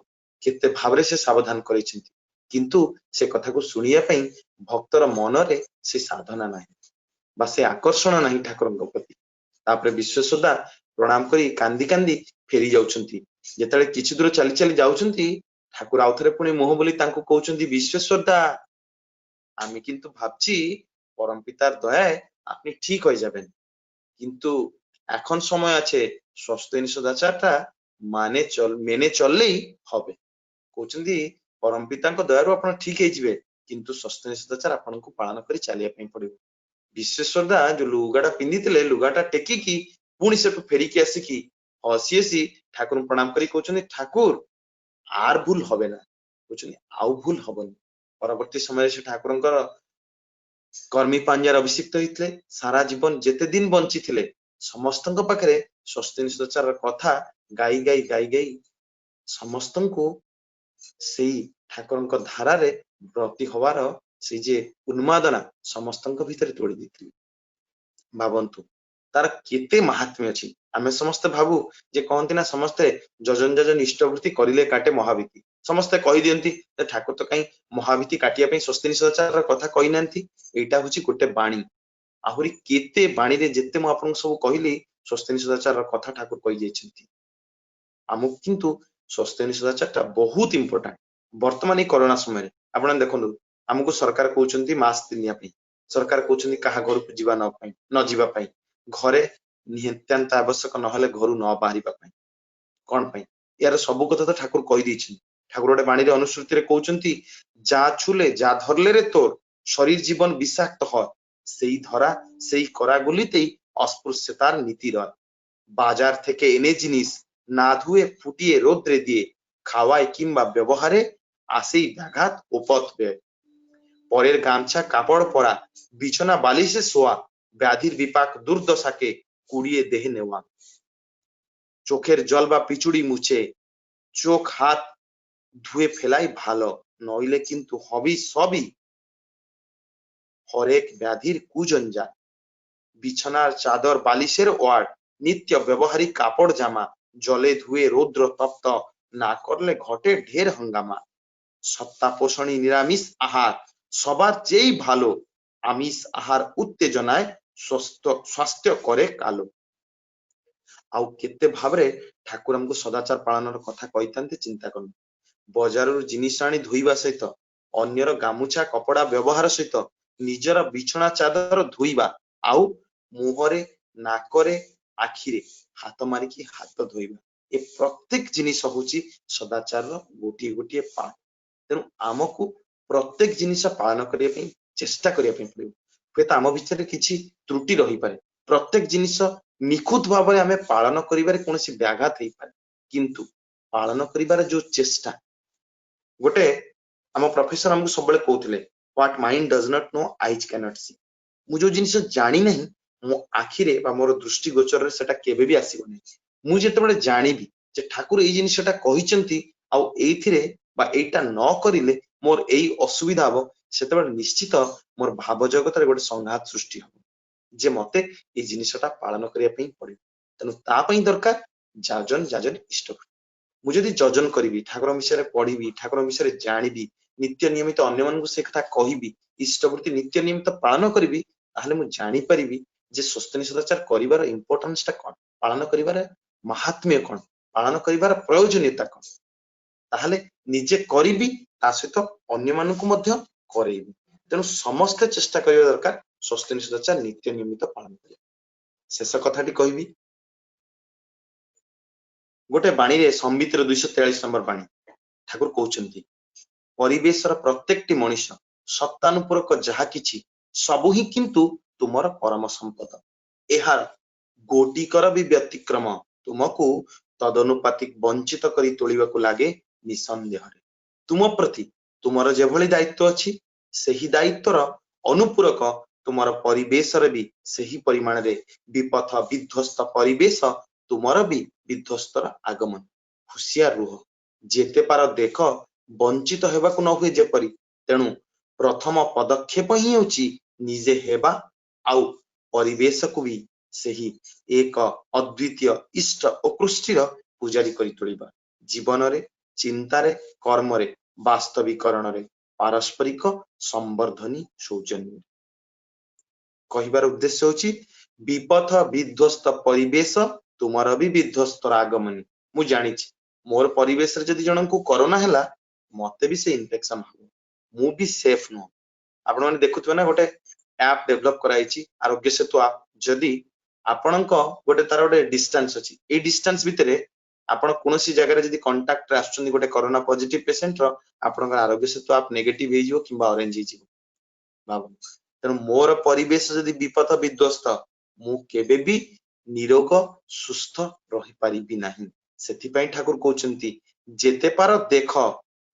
କେତେ ଭାବରେ ସେ ସାବଧାନ କରିଛନ୍ତି, କିନ୍ତୁ ସେ କଥାକୁ ଶୁଣିବା ପାଇଁ ଭକ୍ତର ମନରେ ସେ ସାଧନା ନାହିଁ ବା ସେ ଆକର୍ଷଣ ନାହିଁ ଠାକୁରଙ୍କ ପ୍ରତି। ତାପରେ ବିଶ୍ବେଶ୍ୱର ଦା प्रणाम करी कांदी कांदी फेरी जाउछंती जेतले किछि दूर चली चली जाउछंती ठाकुर आउथरे पुणी मुह बोली तांको कहउछंती विश्वेश्वर दा आमी किंतु भाबची परम पितार दयाय আপনি ঠিক হয়ে যাবেন কিন্তু এখন সময় আছে স্বস্তিনী সদাচারটা মেনে চললেই হবে কହୁଛନ୍ତି ପରମ ପିତାଙ୍କ ଦୟାରୁ ଆପଣ ଠିକ ହେଇଯିବେ କିନ୍ତୁ ସ୍ୱସ୍ତିନୀ ସଦାଚାର ଆପଣଙ୍କୁ ପାଳନ କରି ଚାଲିବା ପାଇଁ ପଡିବ ବିଶ୍ବେଶ୍ୱର ଦା ଯୋଉ ଲୁଗାଟା ପିନ୍ଧିଥିଲେ ଲୁଗାଟା ଟେକିକି ପୁଣି ସେଠୁ ଫେରିକି ଆସିକି ହସି ହସି ଠାକୁରଙ୍କୁ ପ୍ରଣାମ କରି କହୁଛନ୍ତି ଠାକୁର ଆର ଭୁଲ হবে ନା କହୁଛନ୍ତି ଆଉ ଭୁଲ ହବନି ପରବର୍ତ୍ତୀ ସମୟରେ ସେ ଠାକୁରଙ୍କର କର୍ମୀ ପାଞ୍ଜାର ଅଭିଷିକ୍ତ ହେଇଥିଲେ ସାରା ଜୀବନ ଯେତେ ଦିନ ବଞ୍ଚିଥିଲେ ସମସ୍ତଙ୍କ ପାଖରେ ସ୍ୱସ୍ତିନୀ ସଦାଚାରର କଥା ଗାଇ ଗାଇ ଗାଇ ଗାଇ ସମସ୍ତଙ୍କୁ ସେଇ ଠାକୁରଙ୍କ ଧାରାରେ ବ୍ରତି ହବାର ସେଇ ଯେ ଉନ୍ମାଦନା ସମସ୍ତଙ୍କ ଭିତରେ ତୋଳି ଦେଇଥିଲେ ଭାବନ୍ତୁ ତାର କେତେ ମାହାତ୍ମ୍ୟ ଅଛି ଆମେ ସମସ୍ତେ ଭାବୁ ଯେ କହନ୍ତି ନା ସମସ୍ତେ ଯଜନ ଯଜନ ଇଷ୍ଟବୃତ୍ତି କରିଲେ କାଟେ ମହାବୀତି ସମସ୍ତେ କହିଦିଅନ୍ତି ଠାକୁର ତ କାଇଁ ମହାବୀତି କାଟିବା ପାଇଁ ସ୍ୱସ୍ତିନୀ ସଦାଚାରର କଥା କହିନାହାନ୍ତି ଏଇଟା ହଉଛି ଗୋଟେ ବାଣୀ ଆହୁରି କେତେ ବାଣୀରେ ଯେତେ ମୁଁ ଆପଣଙ୍କୁ ସବୁ କହିଲି ସ୍ୱସ୍ତିନୀ ସଦାଚାରର କଥା ଠାକୁର କହିଯାଇଛନ୍ତି ଆମକୁ କିନ୍ତୁ ସ୍ୱସ୍ତିନୀ ସଦାଚାରଟା ବହୁତ ଇମ୍ପୋର୍ଟାଣ୍ଟ ବର୍ତ୍ତମାନ ଏଇ କରୋନା ସମୟରେ ଆପଣ ଦେଖନ୍ତୁ ଆମକୁ ସରକାର କହୁଛନ୍ତି ମାସ୍କ ପିନ୍ଧିବା ପାଇଁ ସରକାର କହୁଛନ୍ତି କାହା ଘରକୁ ନ ଯିବା ପାଇଁ ଘରେ ନିତ୍ୟାନ୍ତ ଆବଶ୍ୟକ ନହେଲେ ଘରୁ ନ ବାହାରିବା ପାଇଁ କଣ ପାଇଁ ୟାର ସବୁ କଥା ତ ଠାକୁର କହିଦେଇଛନ୍ତି ଠାକୁର ଗୋଟେ ବାଣୀରେ ଅନୁସୃତିରେ କହୁଛନ୍ତି যা ছুলে যা ধরলে রে তোর শরীর জীবন বিষাক্ত হয় সেই ধরা সেই করাগুলিতেই অস্পৃশ্যতার নীতি রয় বাজার থেকে এনে জিনিস না ধুয়ে ফুটিয়ে রোদ্রে দিয়ে খাওয়ায় কিংবা ব্যবহারে আসেই ব্যাঘাত উপত ব্যয় পরের গামছা কাপড় পরা বিছনা বালিশে শোয়া ব্যাধির বিপাক দুর্দশাকে কুড়িয়ে দেহে নেওয়া চোখের জল বা পিচুড়ি মুছে চোখ হাত ধুয়ে ফেলাই ভালো নইলে কিন্তু হবি সবই হরেক ব্যাধির কুজঞ্জাল বিছানার চাদর বালিশের ওয়ার্ড নিত্য ব্যবহারিক কাপড় জামা জলে ধুয়ে রৌদ্র তপ্ত না করলে ঘটে ঢের হঙ্গামা সত্তা পোষণী নিরামিষ আহার সবার চেয়েই ভালো আমিষ আহার উত্তেজনায় স্বাস্থ্য করে কালো ଆଉ କେତେ ଭାବରେ ଠାକୁର ଆମକୁ ସଦାଚାର ପାଳନର କଥା କହିଥାନ୍ତି ଚିନ୍ତା କରନ୍ତୁ ବଜାରରୁ ଜିନିଷ ଆଣି ଧୋଇବା ସହିତ ଅନ୍ୟର ଗାମୁଛା କପଡା ବ୍ୟବହାର ସହିତ ନିଜର ବିଛଣା ଚାଦର ଧୋଇବା ଆଉ ମୁହଁରେ ନାକରେ ଆଖିରେ ହାତ ମାରିକି ହାତ ଧୋଇବା ଏ ପ୍ରତ୍ୟେକ ଜିନିଷ ହଉଛି ସଦାଚାରର ଗୋଟିଏ ଗୋଟିଏ ପାଠ ତେଣୁ ଆମକୁ ପ୍ରତ୍ୟେକ ଜିନିଷ ପାଳନ କରିବା ପାଇଁ ଚେଷ୍ଟା କରିବା ପାଇଁ ପଡିବ ହୁଏତ ଆମ ଭିତରେ କିଛି ତ୍ରୁଟି ରହିପାରେ ପ୍ରତ୍ୟେକ ଜିନିଷ ନିଖୁତ ଭାବରେ ଆମେ ପାଳନ କରିବାରେ କୌଣସି ବ୍ୟାଘାତ ହେଇପାରେ କିନ୍ତୁ ପାଳନ କରିବାର ଯୋଉ ଚେଷ୍ଟା ଗୋଟେ ଆମ ପ୍ରଫେସର ଆମକୁ ସବୁବେଳେ କହୁଥିଲେ what mind does not know eyes cannot see ମୁଁ ଯୋଉ ଜିନିଷ ଜାଣି ନାହିଁ ମୋ ଆଖିରେ ବା ମୋର ଦୃଷ୍ଟି ଗୋଚରରେ ସେଟା କେବେ ବି ଆସିବ ନାହିଁ ମୁଁ ଯେତେବେଳେ ଜାଣିବି ଯେ ଠାକୁର ଏଇ ଜିନିଷଟା କହିଛନ୍ତି ଆଉ ଏଇଥିରେ ବା ଏଇଟା ନ କରିଲେ ମୋର ଏଇ ଅସୁବିଧା ହବ ସେତେବେଳେ ନିଶ୍ଚିତ ମୋର ଭାବ ଜଗତରେ ଗୋଟେ ସଂଘାତ ସୃଷ୍ଟି ହବ ଯେ ମତେ ଏଇ ଜିନିଷଟା ପାଳନ କରିବା ପାଇଁ ପଡିବ ତେଣୁ ତା ପାଇଁ ଦରକାର ଯାଜନ ଇଷ୍ଟବୃତ୍ତି ମୁଁ ଯଦି ଯଜନ କରିବି ଠାକୁରଙ୍କ ବିଷୟରେ ପଢିବି ଠାକୁରଙ୍କ ବିଷୟରେ ଜାଣିବି ନିତ୍ୟ ନିୟମିତ ଅନ୍ୟମାନଙ୍କୁ ସେ କଥା କହିବି ଇଷ୍ଟବୃତ୍ତି ନିତ୍ୟ ନିୟମିତ ପାଳନ କରିବି ତାହେଲେ ମୁଁ ଜାଣିପାରିବି ଯେ ସ୍ୱସ୍ତିନୀ ସଦାଚାର କରିବାର ଇମ୍ପୋର୍ଟାନ୍ସଟା କଣ ପାଳନ କରିବାର ମାହାତ୍ମ୍ୟ କଣ ପାଳନ କରିବାର ପ୍ରୟୋଜନୀୟତା କଣ ତାହେଲେ ନିଜେ କରିବି ତା ସହିତ ଅନ୍ୟମାନଙ୍କୁ ମଧ୍ୟ କରେଇବି ତେଣୁ ସମସ୍ତେ ଚେଷ୍ଟା କରିବା ଦରକାର ସ୍ୱସ୍ତିନୀ ସଦାଚାର ନିତ୍ୟ ନିୟମିତ ପାଳନ କରିବା ଶେଷ କଥାଟି କହିବି ଗୋଟେ ବାଣୀରେ ସମ୍ବିତର 243 ନମ୍ବର ବାଣୀ ଠାକୁର କହୁଛନ୍ତି ପରିବେଶର ପ୍ରତ୍ୟେକଟି ମଣିଷ ସତ୍ତାନୁପୂରକ ଯାହା କିଛି ସବୁ ହିଁ କିନ୍ତୁ ତୁମର ପରମ ସମ୍ପଦ ଏହାର ଗୋଟିକର ବି ବ୍ୟତିକ୍ରମ ତୁମକୁ ତଦନୁପାତିକ ବଞ୍ଚିତ କରି ତୋଳିବାକୁ ଲାଗେ ନିଃସନ୍ଦେହରେ ତୁମ ପ୍ରତି ତୁମର ଯେଭଳି ଦାୟିତ୍ୱ ଅଛି ସେହି ଦାୟିତ୍ୱର ଅନୁପୂରକ ତୁମର ପରିବେଶରେ ବି ସେହି ପରିମାଣରେ ବିପଥ ବିଧ୍ୱସ୍ତ ପରିବେଶ ତୁମର ବି ବିଧ୍ୱସ୍ତର ଆଗମନ ହୁସିଆର ରୁହ ଯେତେ ପାର ଦେଖ ବଞ୍ଚିତ ହେବାକୁ ନ ହୁଏ ଯେପରି ତେଣୁ ପ୍ରଥମ ପଦକ୍ଷେପ ହିଁ ହେଉଛି ନିଜେ ହେବା ଆଉ ପରିବେଶକୁ ବି ସେହି ଏକ ଅଦ୍ୱିତୀୟ ଇଷ୍ଟ ଓ କୃଷ୍ଟିର ପୂଜାରୀ କରି ତୋଳିବା ଜୀବନରେ ଚିନ୍ତାରେ କର୍ମରେ ବାସ୍ତବିକରଣରେ ପାରସ୍ପରିକ ସମ୍ବର୍ଦ୍ଧନୀ ସୌଜନ୍ୟ କହିବାର ଉଦ୍ଦେଶ୍ୟ ହେଉଛି ବିପଥ ବିଧ୍ୱସ୍ତ ପରିବେଶ तुमर भी विध्वस्तर आगमनी मु जानी मोर परिवेश रे जदि जन को कोरोना हैला मते भी से इन्फेक्शन हो मु भी सेफ नो आपण माने देखुथबे ना गोटे app develop कराइछि Aarogya Setu app जदि आपणको गोटे तार गोटे डिस्टेंस अछि ए डिस्टेंस भितरे आपण कोनोसी जगह रे जदि कांटेक्ट रे आछुनी गोटे कोरोना पॉजिटिव पेशेंट रो आपणको आरोग्य सेतु ऐप नेगेटिव हे जिवो किबा ऑरेंज हे जिवो बाबू तेणु मोर परिवेश जदि विपद विध्वस्त मु केबे भी निरोग सुस्थ रही पारिबी नाही सेथिपाई ठाकुर कहउचंती जेते पार देख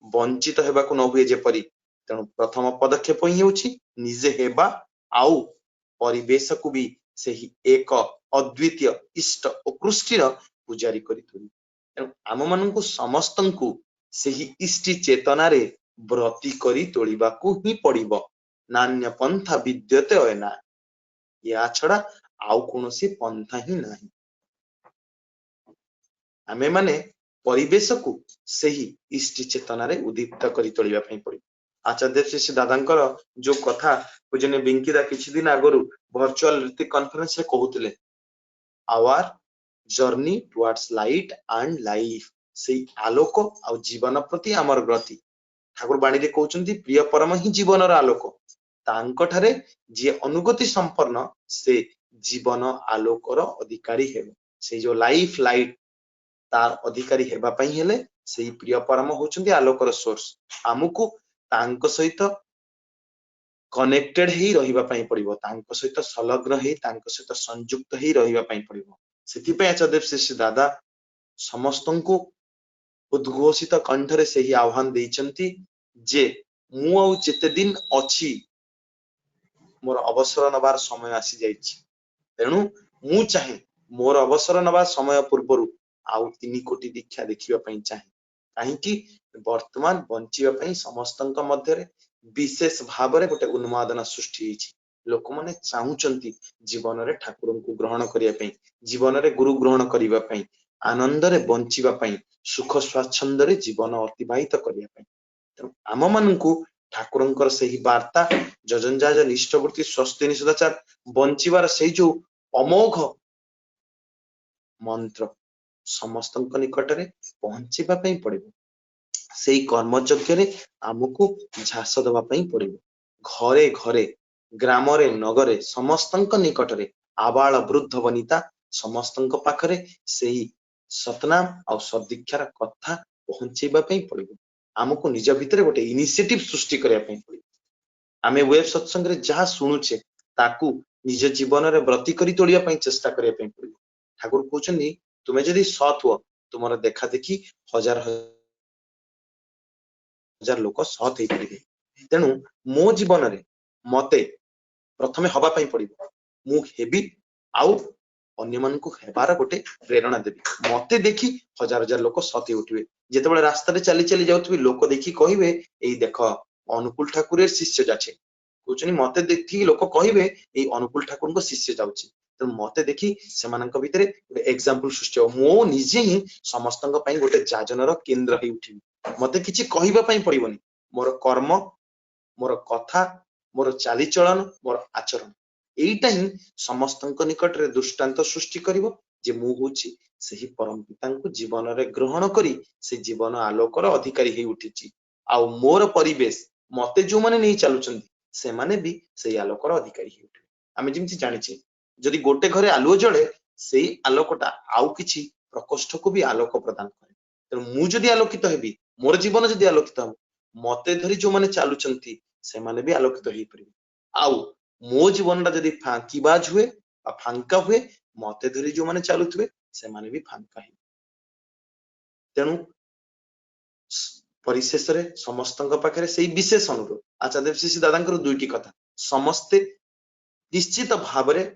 वंचित हेबाकु न हुए जेपरि तेणु प्रथम पदक्षेप ही होछि निजे हेबा आउ परिवेश को भी सही एक अद्वितीय इष्ट और कृष्टिर पूजारी करी तुरी तेणु आम मानकु समस्तंकु सही इष्टि चेतना रे व्रती करी तोलिबाकु ही पड़िबो नान्य पंथा विद्यते अयना या छड़ा आउ कोनोसी पंथा ही नाही आमे माने परिवेश को सही इष्टि चेतना रे उद्दीप्त करी तोलिबा पई पड़िबो आचार्य श्री दादांकर जो कथा पूजने बिंकिदा किछि दिन आगरु वर्चुअल रीति कॉन्फ्रेंस रे कहउतले our journey towards light and life से आलोक आ जीवन प्रति आमर गति ठाकुर बाणी रे कहउचंती प्रिय परम ही जीवन रो आलोक तांको ठारे जे अनुगति संपन्न से जीवन आलोक रो अधिकारी हेबो से जो लाइफ लाइट तार अधिकारी हेबा पई हेले सेही प्रिय परम होचंती आलोक रो सोर्स हमकु तांको सहित कनेक्टेड ही रहिबा पई पड़िबो तांको सहित संलग्न ही तांको सहित संयुक्त ही रहिबा पई पड़िबो सेति पे आचार्य श्री दादा समस्तंको उद्घोषित कंठरे से ही आह्वान देइचंती जे मु आ जेते दिन अछि मोर अवसर नबार समय आसी जाइछि तेणु मु चाहे मोर अवसर नबार समय पूर्वरु आउ 3 कोटी दीक्षा देखिबा पई चाहे काहे कि वर्तमान बंचिबा पई समस्तंक मध्य रे विशेष भाव रे गोटे उन्मादना सृष्टि हिछि लोक माने चाहुचंती जीवन रे ठाकुर को ग्रहण करिया पई जीवन रे गुरु ग्रहण करिबा पई आनंद रे बंचिबा पई सुख स्वाच्छंद रे जीवन अतिबाहित करिया पई तेणु आम मानकु ठाकुरंकर सही वार्ता जजनजाज निष्ठवृत्ति स्वस्ति सदाचार बंचिबार सही जो अमोघ मंत्र समस्तंक निकट रे पहुंचीबा पई पड़िबो सेही कर्मयज्ञ रे हमकु झास दबा पई पड़िबो घरे घरे ग्राम रे नगरे समस्तंक निकट रे आबाल वृद्ध वनिता समस्तंक पाखरे सेही सतनाम आ सदीक्षार कथा पहुंचीबा पई पड़िबो हमकु निज भितरे गोटे इनिशिएटिव सृष्टि करिया पई पड़िबो आमे वेब सत्संग रे जहा सुनुचे ताकू निज जीवन रे व्रती करी तोलिया पई चेष्टा करिया पई पड़िबो ठाकुर कहउचनी तुमे जदि सत हो तुमर देखा देखी हजार हजार लोक सत हे परिबे तेणु मो जीवन रे मते प्रथमे हबा पई पड़िबो मु हेबी आउ अन्य मन को हेबार गोटे प्रेरणा देबी मते देखी हजार हजार लोक सती उठिबे जेतेबेले रास्ता रे चली चली जाउथबे लोक देखी कहिबे एई देख अनुकूल ठाकुर शिष्य जाछे कहउचनी मते देखी लोक कहिबे एई अनुकूल ठाकुर को शिष्य जाउची तो मते देखी सेमानक भितरे गोटे एग्जांपल सृष्टि हो मो निजे ही समस्तंक पई गोटे जाजनर केंद्र हे उठिबी मते किछि कहिबा पई पड़िबोनी मोर कर्म मोर कथा मोर चाली चलन मोर आचरण एईटा ही समस्तंक निकट रे दृष्टांत सृष्टि करिवो जे मु होची सही परम पितांको जीवन रे ग्रहण करी से जीवन आलोकर अधिकारी हे उठिची आ मोर परिवेश मते जो माने नै चालुचंती से माने भी से आलोकर अधिकारी हे उठिबे आमे जिमति जानिचे जदि गोटे घरे आलोक जळे सेई आलोकटा आउ किछि प्रकोष्ठ को भी आलोक प्रदान करे तेणु मु जदि आलोकित हेबी मोर जीवन जदि आलोकित हो मते धरी जो माने चालुचंती से माने भी आलोकित हेई परिबे आउ मो जीवन जदि फांकीबाज हुए फांका हुए मते धरी जो माने चालुथबे से माने भी फांका हे तेणु परिशेष रे समस्तंक पाखरे सेई विशेष अनुरोध आचार्य श्री दादांकर दुईटी कथा समस्ते निश्चित भाव रे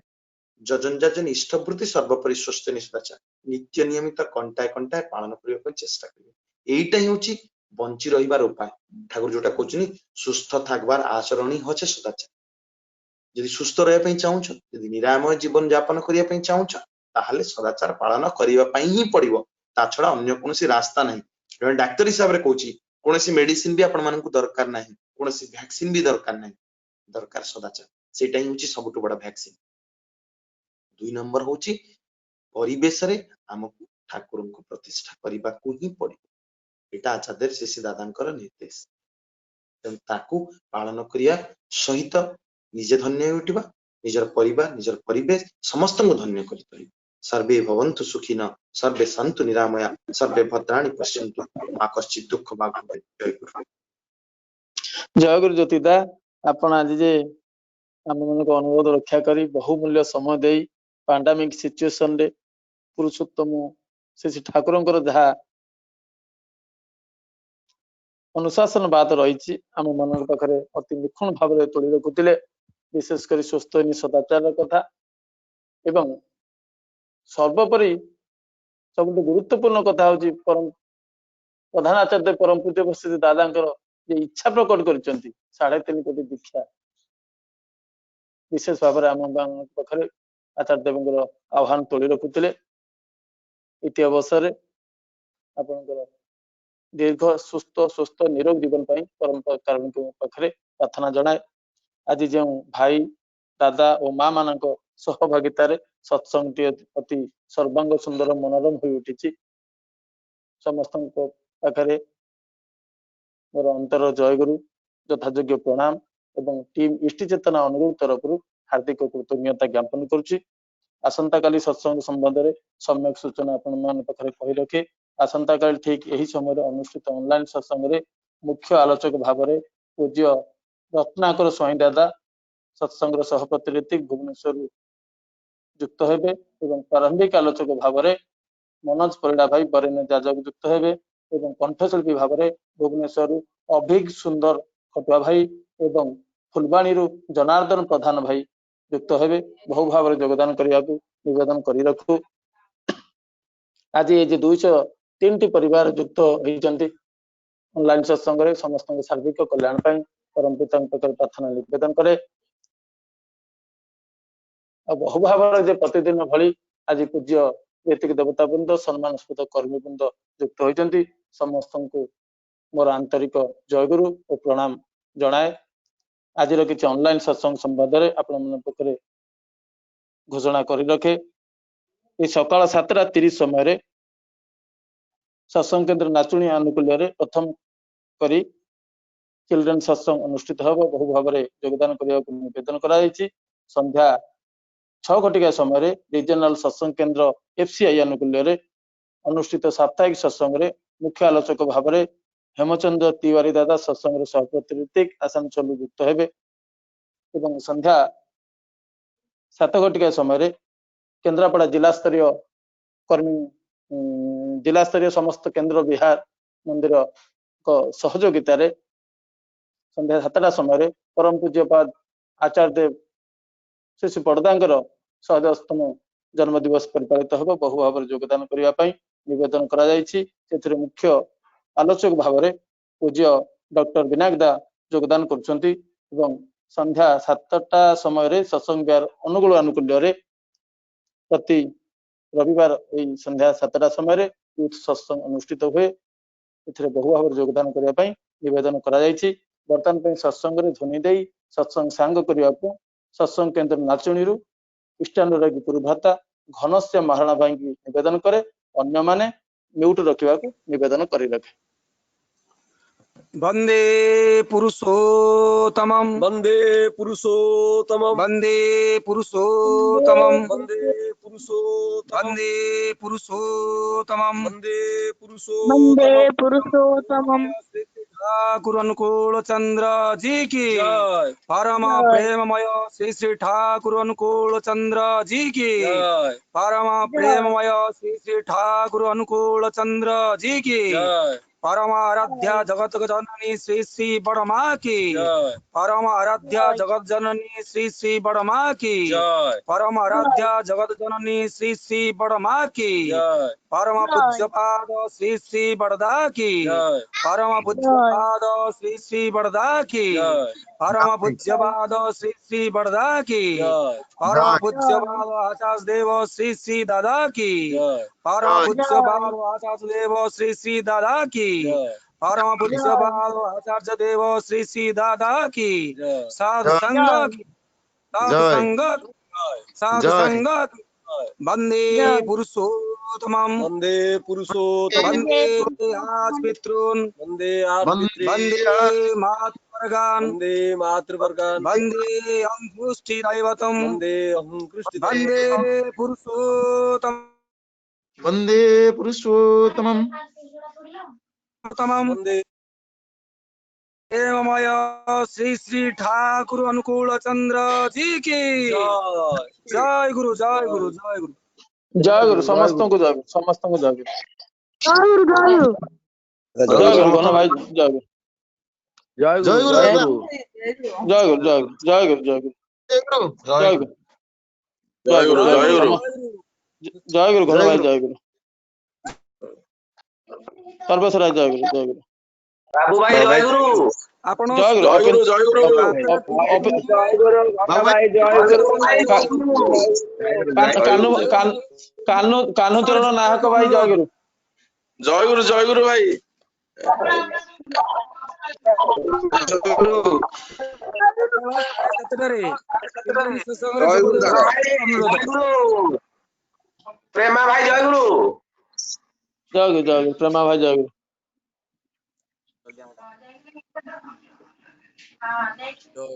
जजनजाजन इष्टवृत्ति सर्वपरि स्वस्थ निष्ठाचार नित्य नियमित कंटाए कंटाए पालन करिया पई चेष्टा करिवे एईटा ही होची बंची रहिबार उपाय ठाकुर जोटा कहउचनी सुस्थ थाकबार आचरण ही होचे सदाचार यदि सुस्थ रहिया पई चाहुछ यदि निरामय जीवन यापन करिया पई चाहुछ ताहाले सदाचार पालन करिवा पई ही पड़िबो ता छडा अन्य कोनोसी रास्ता नाही जने डाक्टर हिसाब रे कहउची कोनोसी मेडिसिन भी आपण मानकु दरकार नाही कोनोसी वैक्सीन भी दरकार नाही दरकार सदाचार सेटा ही होची सबटु बडा वैक्सीन दुई नंबर होची परिवेश रे हमकु ठाकुर को प्रतिष्ठा करबा को ही पड़े एटा आचार्य श्री दादांकर निर्देश ताकू पालन करिया सहित निजे धन्य उठिबा निजर परिवार निजर परिवेश समस्त को धन्य करि तोलिबा सर्वे भवन्तु सुखिन सर्वे सन्तु निरामया सर्वे भद्राणि पश्यन्तु मा कश्चित् दुःख मा जय गुरु जय गुरु ज्योतिदा आपण आज जे आम मन को अनुरोध रक्षा करी बहुमूल्य समय दे पैंडेमिक सिचुएशन रे पुरुषोत्तम श्री ठाकुरंकर जहा अनुशासन बात रही आम मन पाखे अति निखुण भाव तोड़ी रखुले विशेषकर स्वस्थ सदाचार कथा एवं सर्वोपरि सब गुरुत्वपूर्ण कथा हूँ परम प्रधान आचार्य परम पूज्य उपस्थित दादांकर जे इच्छा प्रकट कर 3.5 कोटी दीक्षा विशेष भाव आम पाखे आचार्य देव आह्वान तोड़ी रखुले इति अवसर आपणकर दीर्घ सुस्थ स्वस्थ निरोग जीवन परम कारण पाखे प्रार्थना जनाए आज जो भाई दादा और माँ मान सहभागितार सत्संग अति सर्वांग सुंदर मनोरम हो उठी समस्त पाखे मोर अंतर जय गुरु यथायोग्य प्रणाम एवं टीम इष्टि चेतना अनुरोध तरफ हार्दिक कृतज्ञता ज्ञापन करुच्ची आसंता काली सत्संग संबंध में सम्यक सूचना आपण पाखे कही रखे आसंता काली ठीक यही समय अनुष्ठित ऑनलाइन सत्संग रे मुख्य आलोचक भाव में पूज्य रत्नाकर स्वाई दादा सत्संग सहपति ऋतिक भुवनेश्वर युक्त हेबे एवं प्रारंभिक आलोचक भाव में मनोज परिड़ा भाई बरेण्य जाजक युक्त हेबे एवं कंठशिल्पी भाव में भुवनेश्वर अभिग सुंदर खटुआ भाई एवं फुलबाणी जनार्दन प्रधान भाई युक्त हेबे बहु भाव योगदान करने को निवेदन कर रखु आज ये 203 परिवार युक्त होती ऑनलाइन सत्संग रे समस्त सार्विक कल्याण परम पिता प्रार्थना निवेदन करे बहु भाव प्रतिदिन भली आज पूज्य ऋतिक देवता वृंद सम्मानस्पद कर्मी वृंद युक्त होती समस्त को मोर आंतरिक जय गुरु और प्रणाम जनाए आज किसी ऑनलाइन सत्संग संवाद में आपण पाखे घोषणा कर रखे ये सकाल 7:30 समय सत्संग केन्द्र नाचुणी आनुकूल्य प्रथम करी चिल्ड्रेन सत्संग अनुष्ठित हम बहु भाव में योगदान करने को निवेदन कर संध्या 6 घटिका समय रिजनल सत्संग केन्द्र FCI आनुकूल्य अनुष्ठित साप्ताहिक सत्संग रे मुख्य आलोचक भाव में हेमचंद्र तिवारी दादा सत्संग सहपति ऋतिक आसानसोल युक्त हेबे एवं संध्या 7 घटिका समय केन्द्रापड़ा जिला स्तरीय कर्मी जिला स्तरीय समस्त केन्द्र विहार मंदिर सहयोगिता संध्या 7टा समय परम पूज्यपाद आचार्य देव श्री बड़दांकर 110तम जन्म दिवस परिपालित हो बहु भाव योगदान करने निवेदन कर मुख्य आलोचक भाव में पूज्य डॉक्टर विनायक दा योगदान कर संध्या 7टा समय सत्संग विहार अनुगुल आनुकूल्य प्रति रविवार संध्या 7टा समय यूथ सत्संग अनुष्ठित हुए बहु भाव योगदान करने निवेदन कर बर्तमान सत्संग ध्वनि दे सत्संग सांग करने को सत्संग केन्द्र नाचुणी इष्टानुरागी पुरभाता घनश्याम महाराणा भाई की निवेदन करे अन्य माने म्यूट रखा निवेदन कर रखे वंदे पुरुषोत्तमं वंदे पुरुषोत्तमं वंदे पुरुषोत्तमं वंदे पुरुषोत्तमं वंदे पुरुषोत्तमं वंदे वंदे पुरुषोत्तमं पुरुषोत्तमम ठाकुर अनुकूल चंद्र जी की जय परम जय। प्रेममय श्री श्री ठाकुर अनुकूल चंद्र जी की जय परम प्रेममय श्री श्री ठाकुर अनुकूल चंद्र जी की जय परम आराध्या जगत जननी श्री श्री बड़मा की जय परम आराध्या जगत जननी श्री श्री बड़मा की जय परम आराध्या जगत जननी श्री श्री बड़मा की जय परम पूज्यपाद श्री श्री बड़दा की जय परम पूज्यपाद श्री श्री बड़दा की जय परम पूज्यपाद श्री श्री बड़दा की जय परम पूज्यपाद आचार्य देव श्री श्री दादा की जय परम पूज्यपाद आचार्य देव श्री श्री दादा की जय परम पूज्यपाद आचार्य देव श्री श्री दादा की जय साधु संघ की साधु संघ की साधु संघ की वंदे जय। पुरुषोत्तमं वंदे पुरुषोत्तमं वंदे आत्पितॄन् वंदे वंदे मातृवर्गान् वंदे मातृवर्गान् वंदे अंकुष्टिदैवतं वंदे अहं कृष्टि वंदे पुरुषोत्तमं वंदे पुरुषोत्तमम् वंदे एवमय श्री श्री ठाकुर अनुकूल चंद्र जी की जय जय गुरु जय गुरु जय गुरु। जय गुरु समस्त को जय गुरु समस्त को जय गुरु जय गुरु। जय गुरु गण भाई जय गुरु जय गुरु दादा जय गुरु जय गुरु जय गुरु जय गुरु जय गुरु जय गुरु जय गुरु जय गुरु जय गुरु गण जय भाई गुरु। जय गुरु सर्वेश्वराय जय गुरु जय गुरु बाबू भाई जय गुरु। आपण जय गुरु जय गुरु जय गुरु कान्हू कान्हू चरण नायक भाई जय गुरु जय गुरु भाई जय गुरु दादा प्रेमा भाई जय गुरु। जय गुरु प्रेमा भाई जय गुरु जय